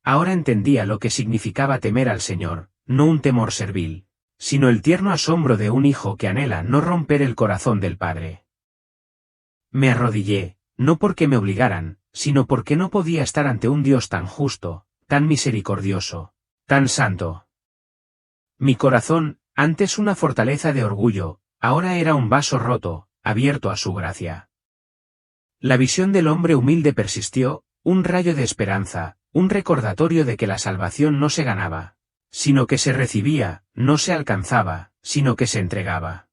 Ahora entendía lo que significaba temer al Señor, no un temor servil, sino el tierno asombro de un hijo que anhela no romper el corazón del Padre. Me arrodillé, no porque me obligaran, sino porque no podía estar ante un Dios tan justo, tan misericordioso, tan santo. Mi corazón, antes una fortaleza de orgullo, ahora era un vaso roto, abierto a su gracia. La visión del hombre humilde persistió, un rayo de esperanza, un recordatorio de que la salvación no se ganaba, sino que se recibía, no se alcanzaba, sino que se entregaba.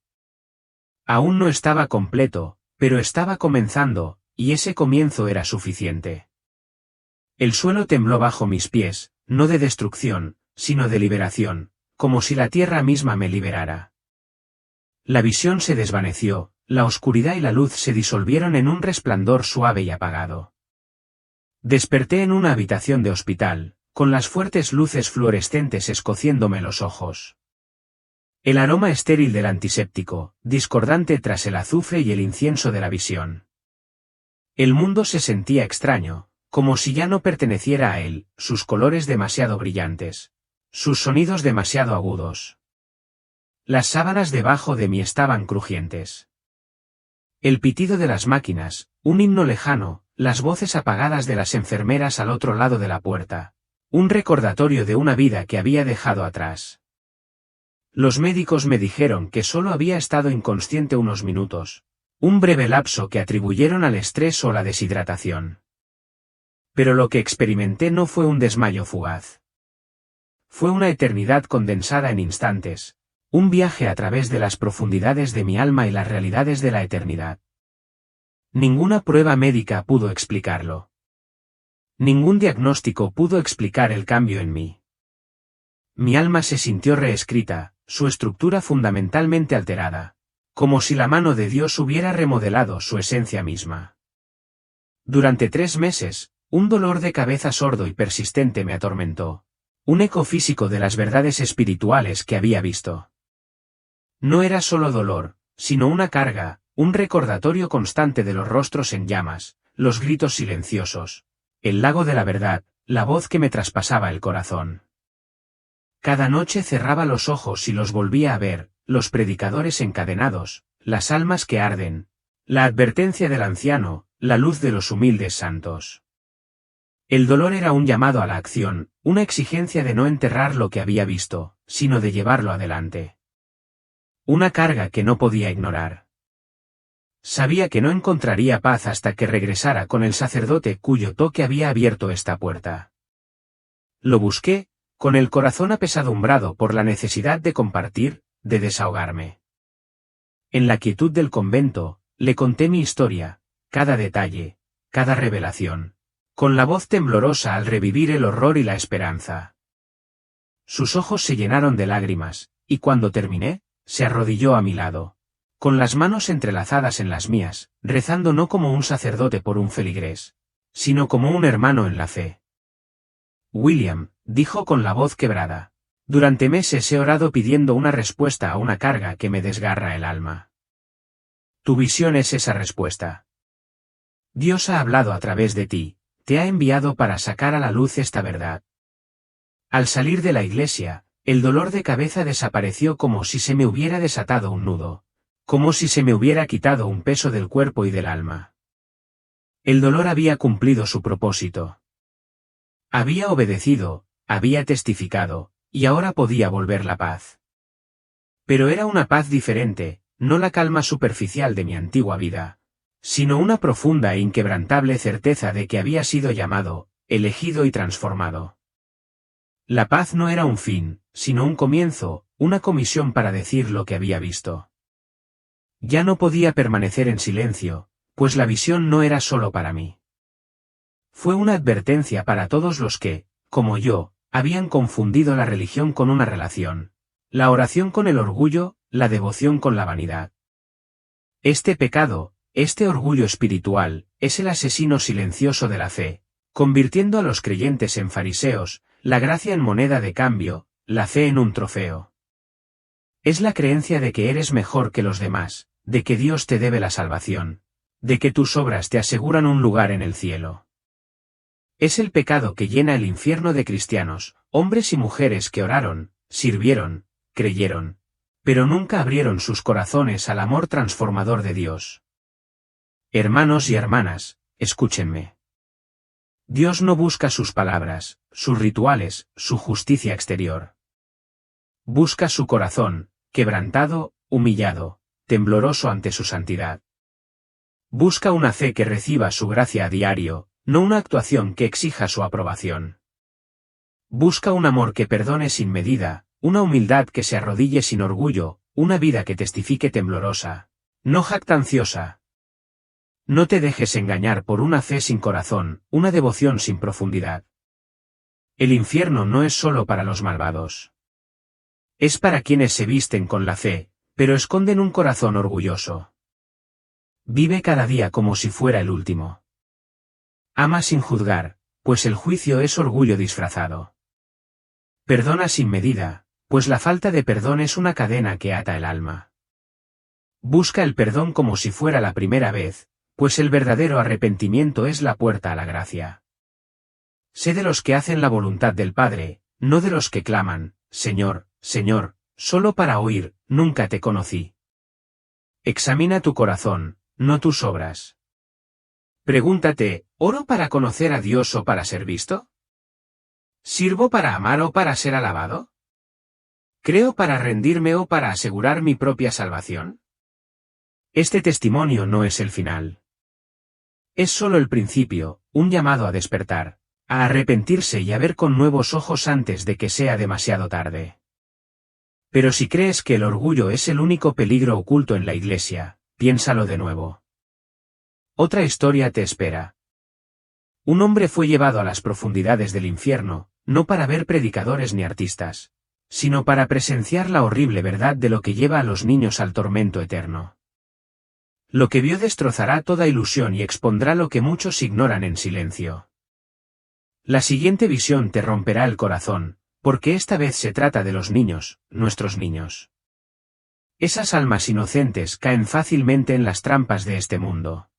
Aún no estaba completo, pero estaba comenzando, y ese comienzo era suficiente. El suelo tembló bajo mis pies, no de destrucción, sino de liberación, como si la tierra misma me liberara. La visión se desvaneció, la oscuridad y la luz se disolvieron en un resplandor suave y apagado. Desperté en una habitación de hospital, con las fuertes luces fluorescentes escociéndome los ojos. El aroma estéril del antiséptico, discordante tras el azufre y el incienso de la visión. El mundo se sentía extraño, como si ya no perteneciera a él, sus colores demasiado brillantes, sus sonidos demasiado agudos. Las sábanas debajo de mí estaban crujientes. El pitido de las máquinas, un himno lejano, las voces apagadas de las enfermeras al otro lado de la puerta, un recordatorio de una vida que había dejado atrás. Los médicos me dijeron que solo había estado inconsciente unos minutos, un breve lapso que atribuyeron al estrés o la deshidratación. Pero lo que experimenté no fue un desmayo fugaz. Fue una eternidad condensada en instantes, un viaje a través de las profundidades de mi alma y las realidades de la eternidad. Ninguna prueba médica pudo explicarlo. Ningún diagnóstico pudo explicar el cambio en mí. Mi alma se sintió reescrita, su estructura fundamentalmente alterada, como si la mano de Dios hubiera remodelado su esencia misma. Durante 3 meses, un dolor de cabeza sordo y persistente me atormentó. Un eco físico de las verdades espirituales que había visto. No era solo dolor, sino una carga, un recordatorio constante de los rostros en llamas, los gritos silenciosos, el lago de la verdad, la voz que me traspasaba el corazón. Cada noche cerraba los ojos y los volvía a ver, los predicadores encadenados, las almas que arden, la advertencia del anciano, la luz de los humildes santos. El dolor era un llamado a la acción, una exigencia de no enterrar lo que había visto, sino de llevarlo adelante. Una carga que no podía ignorar. Sabía que no encontraría paz hasta que regresara con el sacerdote cuyo toque había abierto esta puerta. Lo busqué, con el corazón apesadumbrado por la necesidad de compartir, de desahogarme. En la quietud del convento, le conté mi historia, cada detalle, cada revelación, con la voz temblorosa al revivir el horror y la esperanza. Sus ojos se llenaron de lágrimas, y cuando terminé, se arrodilló a mi lado, con las manos entrelazadas en las mías, rezando no como un sacerdote por un feligrés, sino como un hermano en la fe. William, dijo con la voz quebrada, durante meses he orado pidiendo una respuesta a una carga que me desgarra el alma. Tu visión es esa respuesta. Dios ha hablado a través de ti, te ha enviado para sacar a la luz esta verdad. Al salir de la iglesia, el dolor de cabeza desapareció como si se me hubiera desatado un nudo, como si se me hubiera quitado un peso del cuerpo y del alma. El dolor había cumplido su propósito. Había obedecido, había testificado, y ahora podía volver la paz. Pero era una paz diferente, no la calma superficial de mi antigua vida, sino una profunda e inquebrantable certeza de que había sido llamado, elegido y transformado. La paz no era un fin, sino un comienzo, una comisión para decir lo que había visto. Ya no podía permanecer en silencio, pues la visión no era solo para mí. Fue una advertencia para todos los que, como yo, habían confundido la religión con una relación, la oración con el orgullo, la devoción con la vanidad. Este pecado, este orgullo espiritual, es el asesino silencioso de la fe, convirtiendo a los creyentes en fariseos, la gracia en moneda de cambio, la fe en un trofeo. Es la creencia de que eres mejor que los demás, de que Dios te debe la salvación, de que tus obras te aseguran un lugar en el cielo. Es el pecado que llena el infierno de cristianos, hombres y mujeres que oraron, sirvieron, creyeron, pero nunca abrieron sus corazones al amor transformador de Dios. Hermanos y hermanas, escúchenme. Dios no busca sus palabras, sus rituales, su justicia exterior. Busca su corazón, quebrantado, humillado, tembloroso ante su santidad. Busca una fe que reciba su gracia a diario, no una actuación que exija su aprobación. Busca un amor que perdone sin medida, una humildad que se arrodille sin orgullo, una vida que testifique temblorosa, no jactanciosa. No te dejes engañar por una fe sin corazón, una devoción sin profundidad. El infierno no es solo para los malvados. Es para quienes se visten con la fe, pero esconden un corazón orgulloso. Vive cada día como si fuera el último. Ama sin juzgar, pues el juicio es orgullo disfrazado. Perdona sin medida, pues la falta de perdón es una cadena que ata el alma. Busca el perdón como si fuera la primera vez, pues el verdadero arrepentimiento es la puerta a la gracia. Sé de los que hacen la voluntad del Padre, no de los que claman, Señor, Señor, solo para oír, nunca te conocí. Examina tu corazón, no tus obras. Pregúntate, ¿oro para conocer a Dios o para ser visto? ¿Sirvo para amar o para ser alabado? ¿Creo para rendirme o para asegurar mi propia salvación? Este testimonio no es el final. Es solo el principio, un llamado a despertar, a arrepentirse y a ver con nuevos ojos antes de que sea demasiado tarde. Pero si crees que el orgullo es el único peligro oculto en la Iglesia, piénsalo de nuevo. Otra historia te espera. Un hombre fue llevado a las profundidades del infierno, no para ver predicadores ni artistas, sino para presenciar la horrible verdad de lo que lleva a los niños al tormento eterno. Lo que vio destrozará toda ilusión y expondrá lo que muchos ignoran en silencio. La siguiente visión te romperá el corazón, Porque esta vez se trata de los niños, nuestros niños. Esas almas inocentes caen fácilmente en las trampas de este mundo.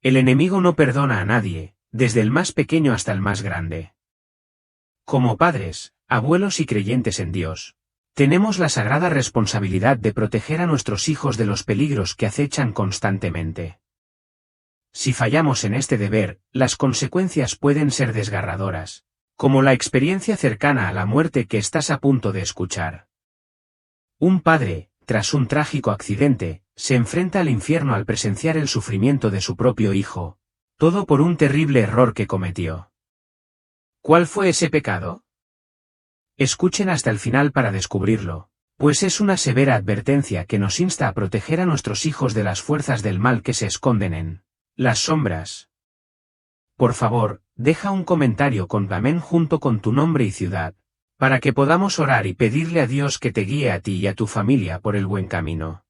El enemigo no perdona a nadie, desde el más pequeño hasta el más grande. Como padres, abuelos y creyentes en Dios, tenemos la sagrada responsabilidad de proteger a nuestros hijos de los peligros que acechan constantemente. Si fallamos en este deber, las consecuencias pueden ser desgarradoras, como la experiencia cercana a la muerte que estás a punto de escuchar. Un padre, tras un trágico accidente, se enfrenta al infierno al presenciar el sufrimiento de su propio hijo, todo por un terrible error que cometió. ¿Cuál fue ese pecado? Escuchen hasta el final para descubrirlo, pues es una severa advertencia que nos insta a proteger a nuestros hijos de las fuerzas del mal que se esconden en las sombras. Por favor, deja un comentario con amén junto con tu nombre y ciudad, para que podamos orar y pedirle a Dios que te guíe a ti y a tu familia por el buen camino.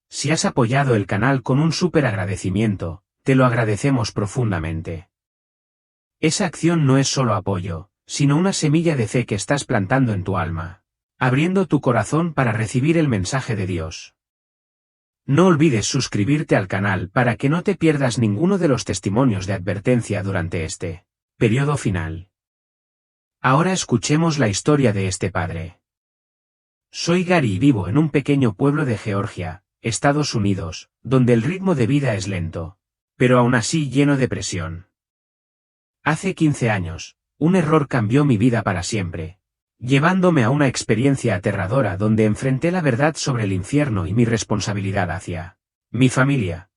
Si has apoyado el canal con un súper agradecimiento, te lo agradecemos profundamente. Esa acción no es solo apoyo, sino una semilla de fe que estás plantando en tu alma, abriendo tu corazón para recibir el mensaje de Dios. No olvides suscribirte al canal para que no te pierdas ninguno de los testimonios de advertencia durante este periodo final. Ahora escuchemos la historia de este padre. Soy Gary y vivo en un pequeño pueblo de Georgia, Estados Unidos, donde el ritmo de vida es lento, pero aún así lleno de presión. Hace 15 años, un error cambió mi vida para siempre, llevándome a una experiencia aterradora donde enfrenté la verdad sobre el infierno y mi responsabilidad hacia mi familia.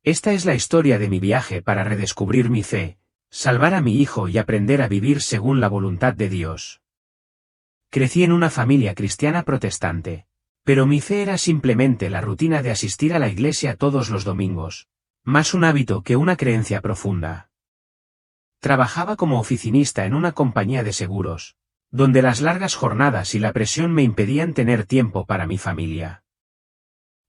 Esta es la historia de mi viaje para redescubrir mi fe, salvar a mi hijo y aprender a vivir según la voluntad de Dios. Crecí en una familia cristiana protestante, pero mi fe era simplemente la rutina de asistir a la iglesia todos los domingos, más un hábito que una creencia profunda. Trabajaba como oficinista en una compañía de seguros, donde las largas jornadas y la presión me impedían tener tiempo para mi familia.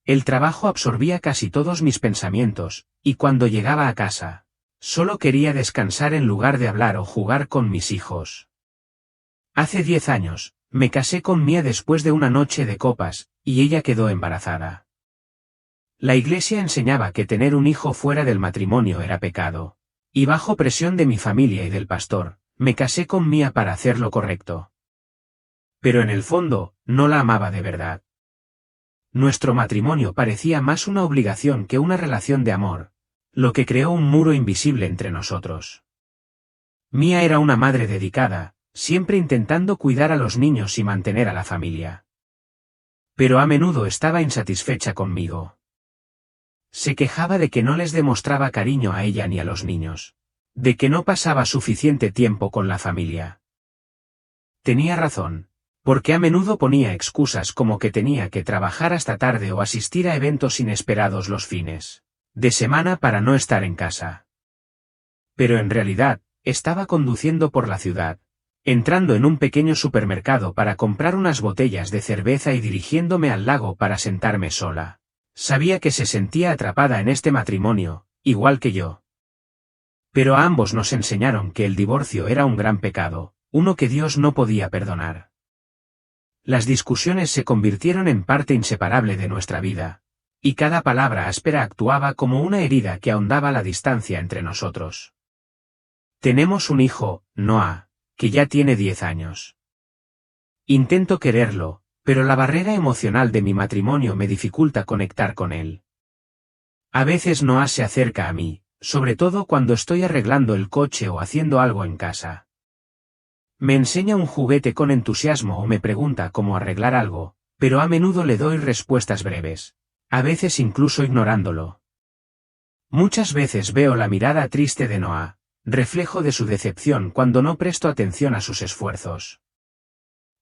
El trabajo absorbía casi todos mis pensamientos, y cuando llegaba a casa, solo quería descansar en lugar de hablar o jugar con mis hijos. Hace 10 años, me casé con Mia después de una noche de copas, y ella quedó embarazada. La iglesia enseñaba que tener un hijo fuera del matrimonio era pecado, y bajo presión de mi familia y del pastor, me casé con Mia para hacer lo correcto. Pero en el fondo, no la amaba de verdad. Nuestro matrimonio parecía más una obligación que una relación de amor, lo que creó un muro invisible entre nosotros. Mia era una madre dedicada, siempre intentando cuidar a los niños y mantener a la familia. Pero a menudo estaba insatisfecha conmigo. Se quejaba de que no les demostraba cariño a ella ni a los niños, de que no pasaba suficiente tiempo con la familia. Tenía razón, porque a menudo ponía excusas como que tenía que trabajar hasta tarde o asistir a eventos inesperados los fines de semana para no estar en casa. Pero en realidad, estaba conduciendo por la ciudad, entrando en un pequeño supermercado para comprar unas botellas de cerveza y dirigiéndome al lago para sentarme sola. Sabía que se sentía atrapada en este matrimonio, igual que yo. Pero a ambos nos enseñaron que el divorcio era un gran pecado, uno que Dios no podía perdonar. Las discusiones se convirtieron en parte inseparable de nuestra vida, y cada palabra áspera actuaba como una herida que ahondaba la distancia entre nosotros. Tenemos un hijo, Noah, que ya tiene 10 años. Intento quererlo, pero la barrera emocional de mi matrimonio me dificulta conectar con él. A veces Noah se acerca a mí, sobre todo cuando estoy arreglando el coche o haciendo algo en casa. Me enseña un juguete con entusiasmo o me pregunta cómo arreglar algo, pero a menudo le doy respuestas breves, a veces incluso ignorándolo. Muchas veces veo la mirada triste de Noah, reflejo de su decepción cuando no presto atención a sus esfuerzos.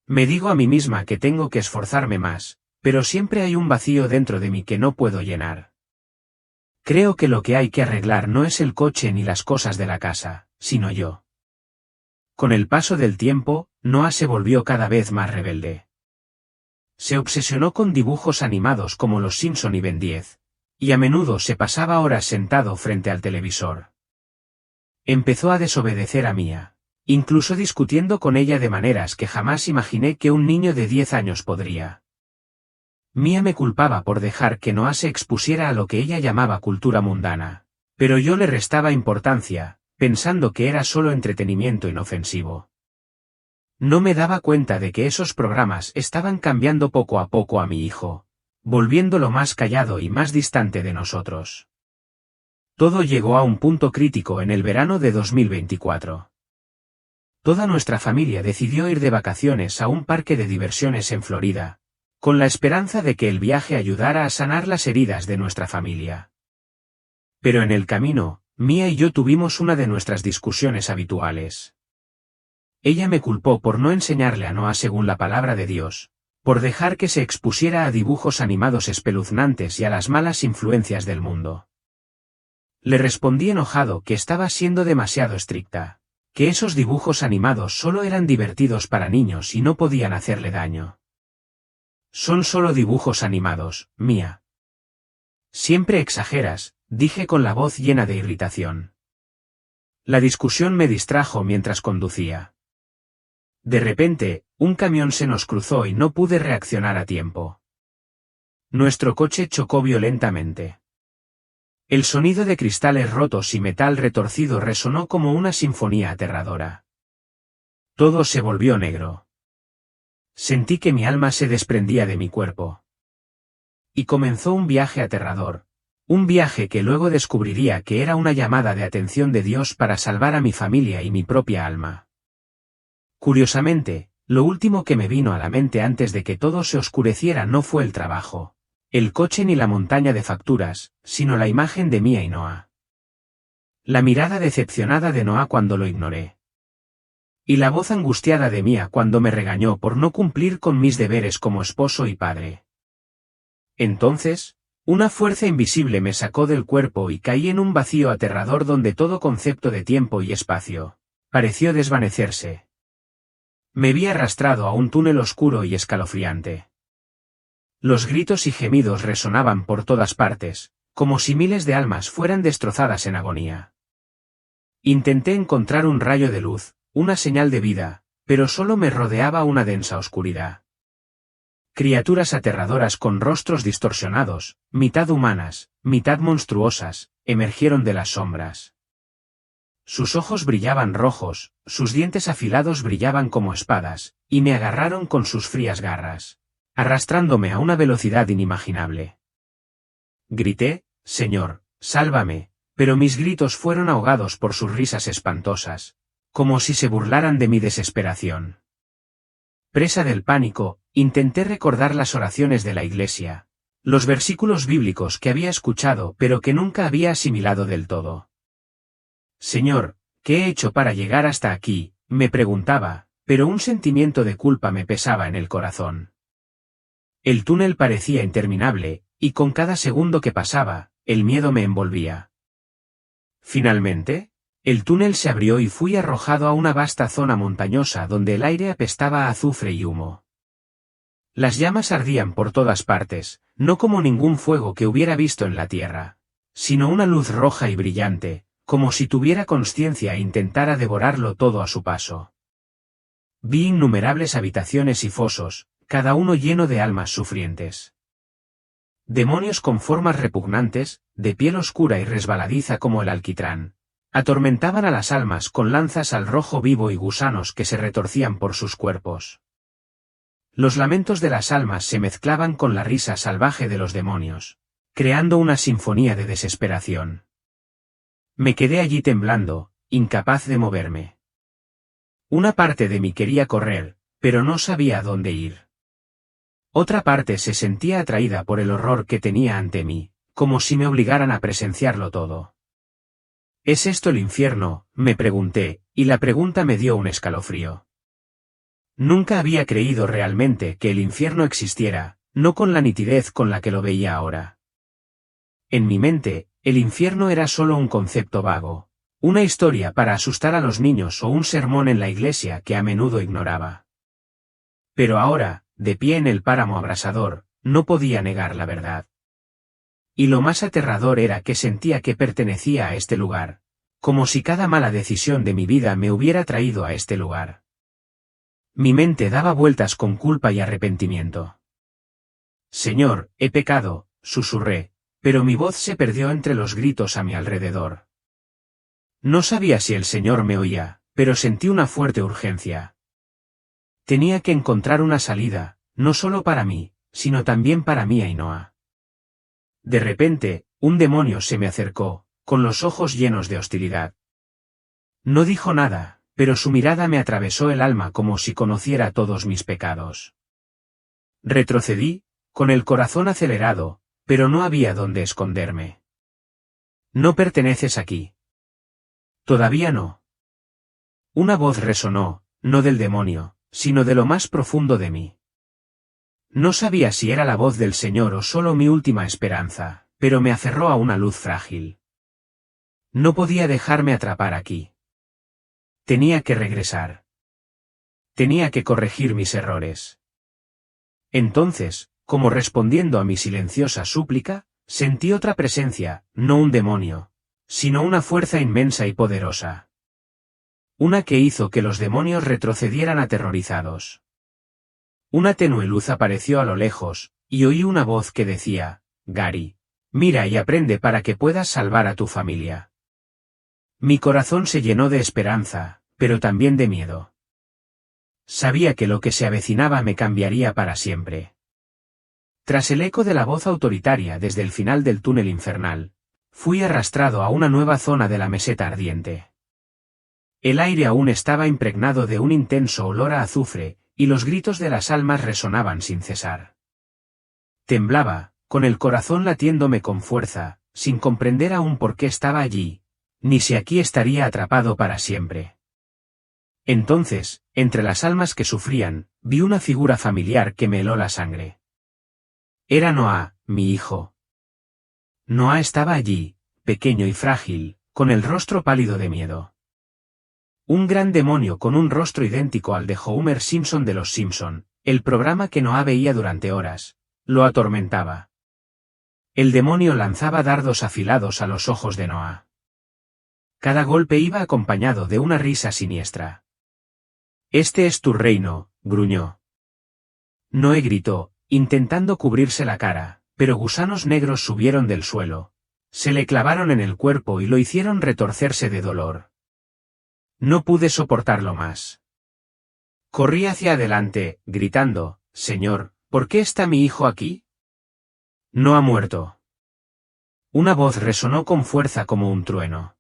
Me digo a mí misma que tengo que esforzarme más, pero siempre hay un vacío dentro de mí que no puedo llenar. Creo que lo que hay que arreglar no es el coche ni las cosas de la casa, sino yo. Con el paso del tiempo, Noah se volvió cada vez más rebelde. Se obsesionó con dibujos animados como Los Simpson y Ben 10, y a menudo se pasaba horas sentado frente al televisor. Empezó a desobedecer a Mia, incluso discutiendo con ella de maneras que jamás imaginé que un niño de 10 años podría. Mia me culpaba por dejar que Noah se expusiera a lo que ella llamaba cultura mundana, pero yo le restaba importancia, pensando que era solo entretenimiento inofensivo. No me daba cuenta de que esos programas estaban cambiando poco a poco a mi hijo, volviéndolo más callado y más distante de nosotros. Todo llegó a un punto crítico en el verano de 2024. Toda nuestra familia decidió ir de vacaciones a un parque de diversiones en Florida, con la esperanza de que el viaje ayudara a sanar las heridas de nuestra familia. Pero en el camino, Mia y yo tuvimos una de nuestras discusiones habituales. Ella me culpó por no enseñarle a Noah según la palabra de Dios, por dejar que se expusiera a dibujos animados espeluznantes y a las malas influencias del mundo. Le respondí enojado que estaba siendo demasiado estricta, que esos dibujos animados solo eran divertidos para niños y no podían hacerle daño. Son solo dibujos animados, Mia. Siempre exageras, dije con la voz llena de irritación. La discusión me distrajo mientras conducía. De repente, un camión se nos cruzó y no pude reaccionar a tiempo. Nuestro coche chocó violentamente. El sonido de cristales rotos y metal retorcido resonó como una sinfonía aterradora. Todo se volvió negro. Sentí que mi alma se desprendía de mi cuerpo. Y comenzó un viaje aterrador, un viaje que luego descubriría que era una llamada de atención de Dios para salvar a mi familia y mi propia alma. Curiosamente, lo último que me vino a la mente antes de que todo se oscureciera no fue el trabajo, el coche ni la montaña de facturas, sino la imagen de Mia y Noah. La mirada decepcionada de Noah cuando lo ignoré. Y la voz angustiada de Mia cuando me regañó por no cumplir con mis deberes como esposo y padre. Entonces, una fuerza invisible me sacó del cuerpo y caí en un vacío aterrador donde todo concepto de tiempo y espacio pareció desvanecerse. Me vi arrastrado a un túnel oscuro y escalofriante. Los gritos y gemidos resonaban por todas partes, como si miles de almas fueran destrozadas en agonía. Intenté encontrar un rayo de luz, una señal de vida, pero solo me rodeaba una densa oscuridad. Criaturas aterradoras con rostros distorsionados, mitad humanas, mitad monstruosas, emergieron de las sombras. Sus ojos brillaban rojos, sus dientes afilados brillaban como espadas, y me agarraron con sus frías garras, arrastrándome a una velocidad inimaginable. Grité, Señor, sálvame, pero mis gritos fueron ahogados por sus risas espantosas, como si se burlaran de mi desesperación. Presa del pánico, intenté recordar las oraciones de la iglesia, los versículos bíblicos que había escuchado pero que nunca había asimilado del todo. Señor, ¿qué he hecho para llegar hasta aquí?, me preguntaba, pero un sentimiento de culpa me pesaba en el corazón. El túnel parecía interminable, y con cada segundo que pasaba, el miedo me envolvía. Finalmente, el túnel se abrió y fui arrojado a una vasta zona montañosa donde el aire apestaba a azufre y humo. Las llamas ardían por todas partes, no como ningún fuego que hubiera visto en la tierra, sino una luz roja y brillante, como si tuviera consciencia e intentara devorarlo todo a su paso. Vi innumerables habitaciones y fosos, cada uno lleno de almas sufrientes. Demonios con formas repugnantes, de piel oscura y resbaladiza como el alquitrán, atormentaban a las almas con lanzas al rojo vivo y gusanos que se retorcían por sus cuerpos. Los lamentos de las almas se mezclaban con la risa salvaje de los demonios, creando una sinfonía de desesperación. Me quedé allí temblando, incapaz de moverme. Una parte de mí quería correr, pero no sabía a dónde ir. Otra parte se sentía atraída por el horror que tenía ante mí, como si me obligaran a presenciarlo todo. ¿Es esto el infierno?, me pregunté, y la pregunta me dio un escalofrío. Nunca había creído realmente que el infierno existiera, no con la nitidez con la que lo veía ahora. En mi mente, el infierno era solo un concepto vago, una historia para asustar a los niños o un sermón en la iglesia que a menudo ignoraba. Pero ahora, de pie en el páramo abrasador, no podía negar la verdad. Y lo más aterrador era que sentía que pertenecía a este lugar, como si cada mala decisión de mi vida me hubiera traído a este lugar. Mi mente daba vueltas con culpa y arrepentimiento. Señor, he pecado, susurré, pero mi voz se perdió entre los gritos a mi alrededor. No sabía si el Señor me oía, pero sentí una fuerte urgencia. Tenía que encontrar una salida, no solo para mí, sino también para mí y Noah. De repente, un demonio se me acercó, con los ojos llenos de hostilidad. No dijo nada, pero su mirada me atravesó el alma como si conociera todos mis pecados. Retrocedí, con el corazón acelerado, pero no había dónde esconderme. No perteneces aquí. Todavía no. Una voz resonó, no del demonio, sino de lo más profundo de mí. No sabía si era la voz del Señor o solo mi última esperanza, pero me aferró a una luz frágil. No podía dejarme atrapar aquí. Tenía que regresar. Tenía que corregir mis errores. Entonces, como respondiendo a mi silenciosa súplica, sentí otra presencia, no un demonio, sino una fuerza inmensa y poderosa. Una que hizo que los demonios retrocedieran aterrorizados. Una tenue luz apareció a lo lejos, y oí una voz que decía, Gary, mira y aprende para que puedas salvar a tu familia. Mi corazón se llenó de esperanza, pero también de miedo. Sabía que lo que se avecinaba me cambiaría para siempre. Tras el eco de la voz autoritaria desde el final del túnel infernal, fui arrastrado a una nueva zona de la meseta ardiente. El aire aún estaba impregnado de un intenso olor a azufre, y los gritos de las almas resonaban sin cesar. Temblaba, con el corazón latiéndome con fuerza, sin comprender aún por qué estaba allí, ni si aquí estaría atrapado para siempre. Entonces, entre las almas que sufrían, vi una figura familiar que me heló la sangre. Era Noah, mi hijo. Noah estaba allí, pequeño y frágil, con el rostro pálido de miedo. Un gran demonio con un rostro idéntico al de Homer Simpson de Los Simpson, el programa que Noah veía durante horas, lo atormentaba. El demonio lanzaba dardos afilados a los ojos de Noah. Cada golpe iba acompañado de una risa siniestra. «Este es tu reino», gruñó. Noé gritó, intentando cubrirse la cara, pero gusanos negros subieron del suelo. Se le clavaron en el cuerpo y lo hicieron retorcerse de dolor. No pude soportarlo más. Corrí hacia adelante, gritando, «Señor, ¿por qué está mi hijo aquí?» «No ha muerto». Una voz resonó con fuerza como un trueno.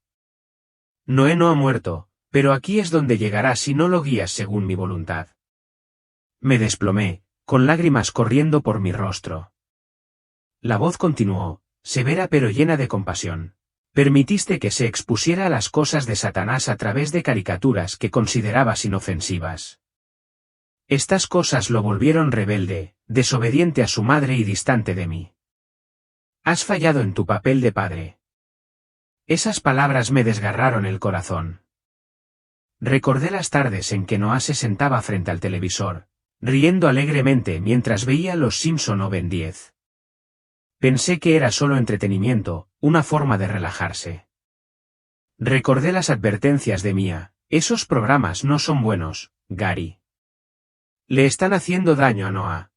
«Noé no ha muerto, pero aquí es donde llegará si no lo guías según mi voluntad». Me desplomé, con lágrimas corriendo por mi rostro. La voz continuó, severa pero llena de compasión. Permitiste que se expusiera a las cosas de Satanás a través de caricaturas que considerabas inofensivas. Estas cosas lo volvieron rebelde, desobediente a su madre y distante de mí. Has fallado en tu papel de padre. Esas palabras me desgarraron el corazón. Recordé las tardes en que Noah se sentaba frente al televisor, riendo alegremente mientras veía Los Simpson o Ben 10. Pensé que era solo entretenimiento, una forma de relajarse. Recordé las advertencias de Mia, esos programas no son buenos, Gary. Le están haciendo daño a Noah.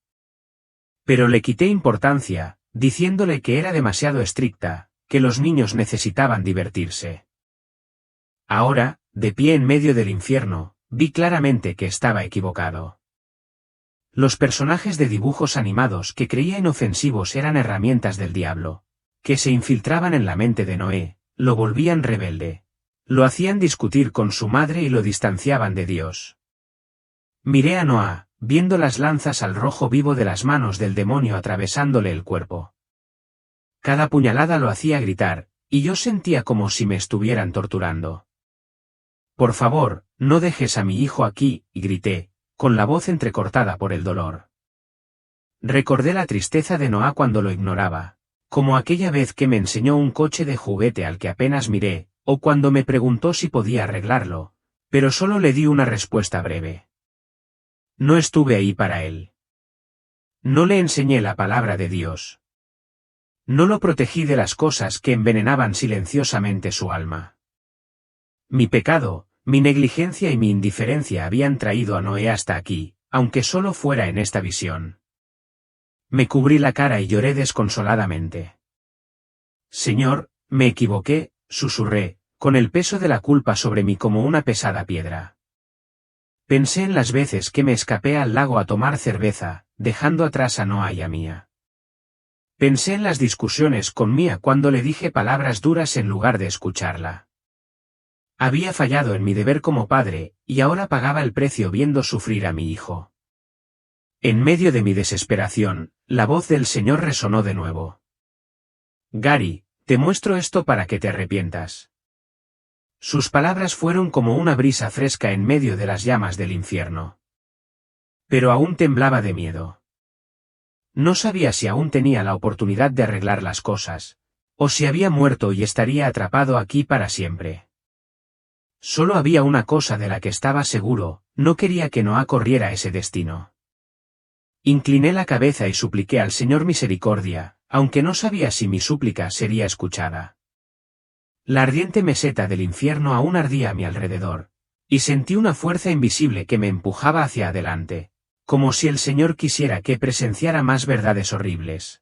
Pero le quité importancia, diciéndole que era demasiado estricta, que los niños necesitaban divertirse. Ahora, de pie en medio del infierno, vi claramente que estaba equivocado. Los personajes de dibujos animados que creía inofensivos eran herramientas del diablo, que se infiltraban en la mente de Noé, lo volvían rebelde. Lo hacían discutir con su madre y lo distanciaban de Dios. Miré a Noah, viendo las lanzas al rojo vivo de las manos del demonio atravesándole el cuerpo. Cada puñalada lo hacía gritar, y yo sentía como si me estuvieran torturando. «Por favor, no dejes a mi hijo aquí», grité, con la voz entrecortada por el dolor. Recordé la tristeza de Noah cuando lo ignoraba, como aquella vez que me enseñó un coche de juguete al que apenas miré, o cuando me preguntó si podía arreglarlo, pero solo le di una respuesta breve. No estuve ahí para él. No le enseñé la palabra de Dios. No lo protegí de las cosas que envenenaban silenciosamente su alma. Mi pecado, mi negligencia y mi indiferencia habían traído a Noé hasta aquí, aunque solo fuera en esta visión. Me cubrí la cara y lloré desconsoladamente. Señor, me equivoqué, susurré, con el peso de la culpa sobre mí como una pesada piedra. Pensé en las veces que me escapé al lago a tomar cerveza, dejando atrás a Noah y a Mía. Pensé en las discusiones con Mía cuando le dije palabras duras en lugar de escucharla. Había fallado en mi deber como padre, y ahora pagaba el precio viendo sufrir a mi hijo. En medio de mi desesperación, la voz del Señor resonó de nuevo. Gary, te muestro esto para que te arrepientas. Sus palabras fueron como una brisa fresca en medio de las llamas del infierno. Pero aún temblaba de miedo. No sabía si aún tenía la oportunidad de arreglar las cosas, o si había muerto y estaría atrapado aquí para siempre. Solo había una cosa de la que estaba seguro, no quería que Noah corriera ese destino. Incliné la cabeza y supliqué al Señor misericordia, aunque no sabía si mi súplica sería escuchada. La ardiente meseta del infierno aún ardía a mi alrededor, y sentí una fuerza invisible que me empujaba hacia adelante, como si el Señor quisiera que presenciara más verdades horribles.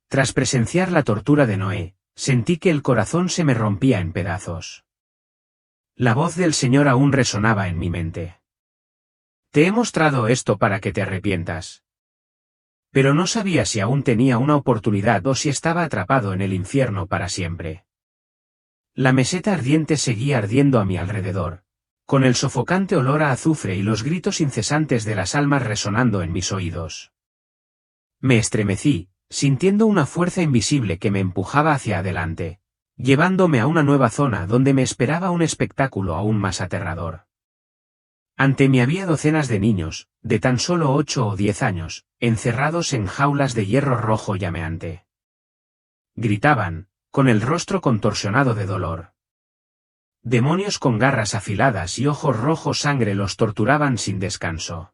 Tras presenciar la tortura de Noé, sentí que el corazón se me rompía en pedazos. La voz del Señor aún resonaba en mi mente. Te he mostrado esto para que te arrepientas. Pero no sabía si aún tenía una oportunidad o si estaba atrapado en el infierno para siempre. La meseta ardiente seguía ardiendo a mi alrededor, con el sofocante olor a azufre y los gritos incesantes de las almas resonando en mis oídos. Me estremecí, sintiendo una fuerza invisible que me empujaba hacia adelante, llevándome a una nueva zona donde me esperaba un espectáculo aún más aterrador. Ante mí había docenas de niños, de tan solo 8 o 10 años, encerrados en jaulas de hierro rojo llameante. Gritaban, con el rostro contorsionado de dolor. Demonios con garras afiladas y ojos rojos sangre los torturaban sin descanso.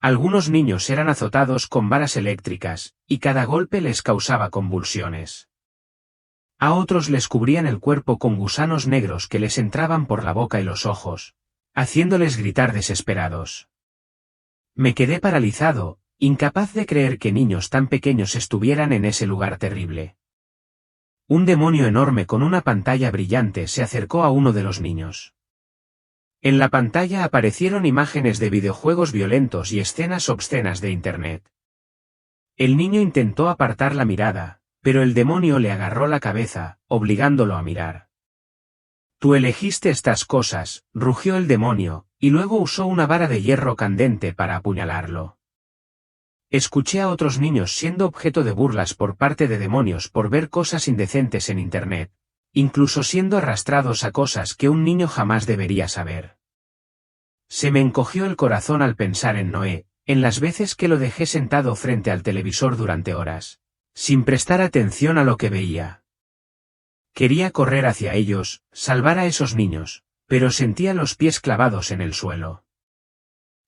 Algunos niños eran azotados con varas eléctricas, y cada golpe les causaba convulsiones. A otros les cubrían el cuerpo con gusanos negros que les entraban por la boca y los ojos, haciéndoles gritar desesperados. Me quedé paralizado, incapaz de creer que niños tan pequeños estuvieran en ese lugar terrible. Un demonio enorme con una pantalla brillante se acercó a uno de los niños. En la pantalla aparecieron imágenes de videojuegos violentos y escenas obscenas de Internet. El niño intentó apartar la mirada, pero el demonio le agarró la cabeza, obligándolo a mirar. Tú elegiste estas cosas, rugió el demonio, y luego usó una vara de hierro candente para apuñalarlo. Escuché a otros niños siendo objeto de burlas por parte de demonios por ver cosas indecentes en Internet, incluso siendo arrastrados a cosas que un niño jamás debería saber. Se me encogió el corazón al pensar en Noé, en las veces que lo dejé sentado frente al televisor durante horas, sin prestar atención a lo que veía. Quería correr hacia ellos, salvar a esos niños, pero sentía los pies clavados en el suelo.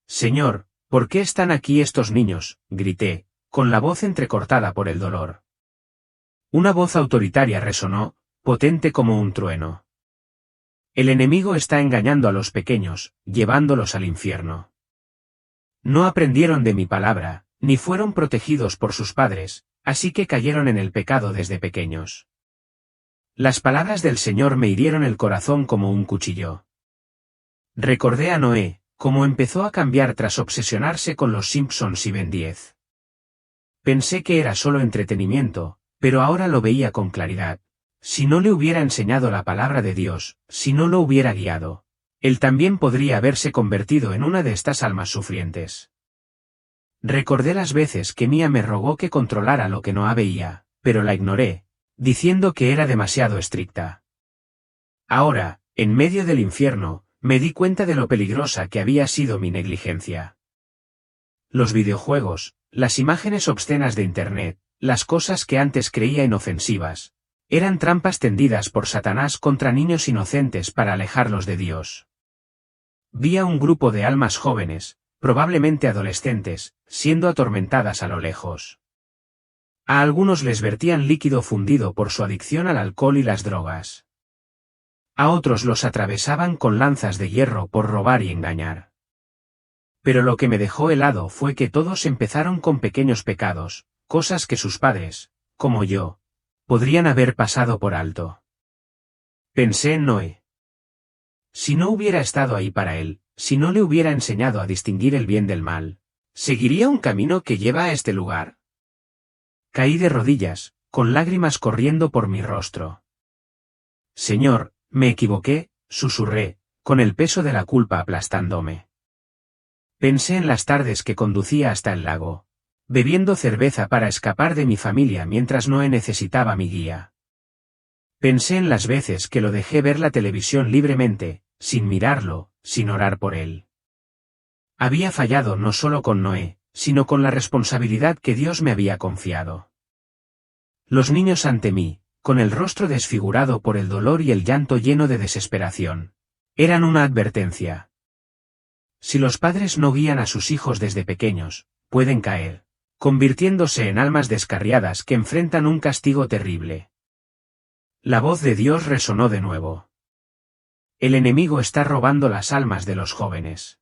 Señor, ¿por qué están aquí estos niños?, grité, con la voz entrecortada por el dolor. Una voz autoritaria resonó, potente como un trueno. El enemigo está engañando a los pequeños, llevándolos al infierno. No aprendieron de mi palabra, ni fueron protegidos por sus padres, así que cayeron en el pecado desde pequeños. Las palabras del Señor me hirieron el corazón como un cuchillo. Recordé a Noé, cómo empezó a cambiar tras obsesionarse con los Simpsons y Ben 10. Pensé que era solo entretenimiento, pero ahora lo veía con claridad. Si no le hubiera enseñado la palabra de Dios, si no lo hubiera guiado, él también podría haberse convertido en una de estas almas sufrientes. Recordé las veces que Mía me rogó que controlara lo que no veía, pero la ignoré, diciendo que era demasiado estricta. Ahora, en medio del infierno, me di cuenta de lo peligrosa que había sido mi negligencia. Los videojuegos, las imágenes obscenas de Internet, las cosas que antes creía inofensivas, eran trampas tendidas por Satanás contra niños inocentes para alejarlos de Dios. Vi a un grupo de almas jóvenes, probablemente adolescentes, siendo atormentadas a lo lejos. A algunos les vertían líquido fundido por su adicción al alcohol y las drogas. A otros los atravesaban con lanzas de hierro por robar y engañar. Pero lo que me dejó helado fue que todos empezaron con pequeños pecados, cosas que sus padres, como yo, podrían haber pasado por alto. Pensé en Noé. Si no hubiera estado ahí para él, si no le hubiera enseñado a distinguir el bien del mal, ¿seguiría un camino que lleva a este lugar? Caí de rodillas, con lágrimas corriendo por mi rostro. Señor, me equivoqué, susurré, con el peso de la culpa aplastándome. Pensé en las tardes que conducía hasta el lago, bebiendo cerveza para escapar de mi familia mientras Noé necesitaba mi guía. Pensé en las veces que lo dejé ver la televisión libremente, sin mirarlo, sin orar por él. Había fallado no solo con Noé, sino con la responsabilidad que Dios me había confiado. Los niños ante mí, con el rostro desfigurado por el dolor y el llanto lleno de desesperación, eran una advertencia. Si los padres no guían a sus hijos desde pequeños, pueden caer, convirtiéndose en almas descarriadas que enfrentan un castigo terrible. La voz de Dios resonó de nuevo. El enemigo está robando las almas de los jóvenes.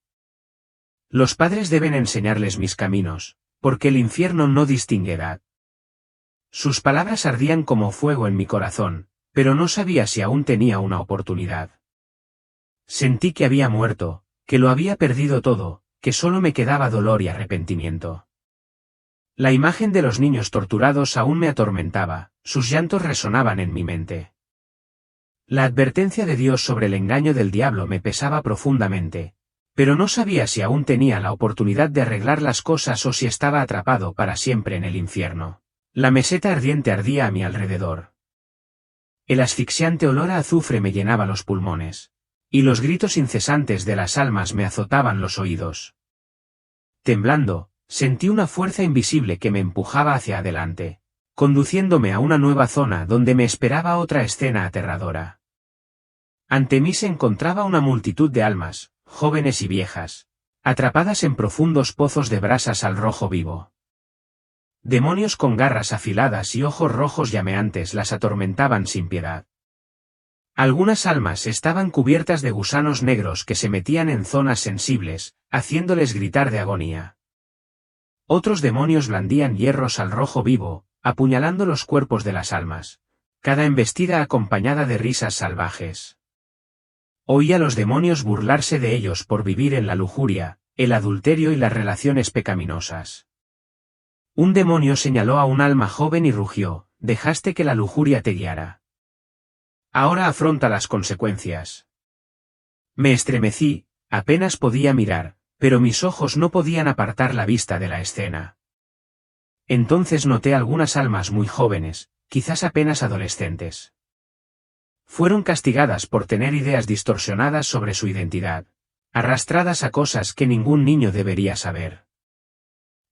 Los padres deben enseñarles mis caminos, porque el infierno no distingue edad. Sus palabras ardían como fuego en mi corazón, pero no sabía si aún tenía una oportunidad. Sentí que había muerto, que lo había perdido todo, que solo me quedaba dolor y arrepentimiento. La imagen de los niños torturados aún me atormentaba, sus llantos resonaban en mi mente. La advertencia de Dios sobre el engaño del diablo me pesaba profundamente, pero no sabía si aún tenía la oportunidad de arreglar las cosas o si estaba atrapado para siempre en el infierno. La meseta ardiente ardía a mi alrededor. El asfixiante olor a azufre me llenaba los pulmones, y los gritos incesantes de las almas me azotaban los oídos. Temblando, sentí una fuerza invisible que me empujaba hacia adelante, conduciéndome a una nueva zona donde me esperaba otra escena aterradora. Ante mí se encontraba una multitud de almas, jóvenes y viejas, atrapadas en profundos pozos de brasas al rojo vivo. Demonios con garras afiladas y ojos rojos llameantes las atormentaban sin piedad. Algunas almas estaban cubiertas de gusanos negros que se metían en zonas sensibles, haciéndoles gritar de agonía. Otros demonios blandían hierros al rojo vivo, apuñalando los cuerpos de las almas, cada embestida acompañada de risas salvajes. Oía a los demonios burlarse de ellos por vivir en la lujuria, el adulterio y las relaciones pecaminosas. Un demonio señaló a un alma joven y rugió: «Dejaste que la lujuria te guiara. Ahora afronta las consecuencias». Me estremecí, apenas podía mirar, pero mis ojos no podían apartar la vista de la escena. Entonces noté algunas almas muy jóvenes, quizás apenas adolescentes. Fueron castigadas por tener ideas distorsionadas sobre su identidad, arrastradas a cosas que ningún niño debería saber.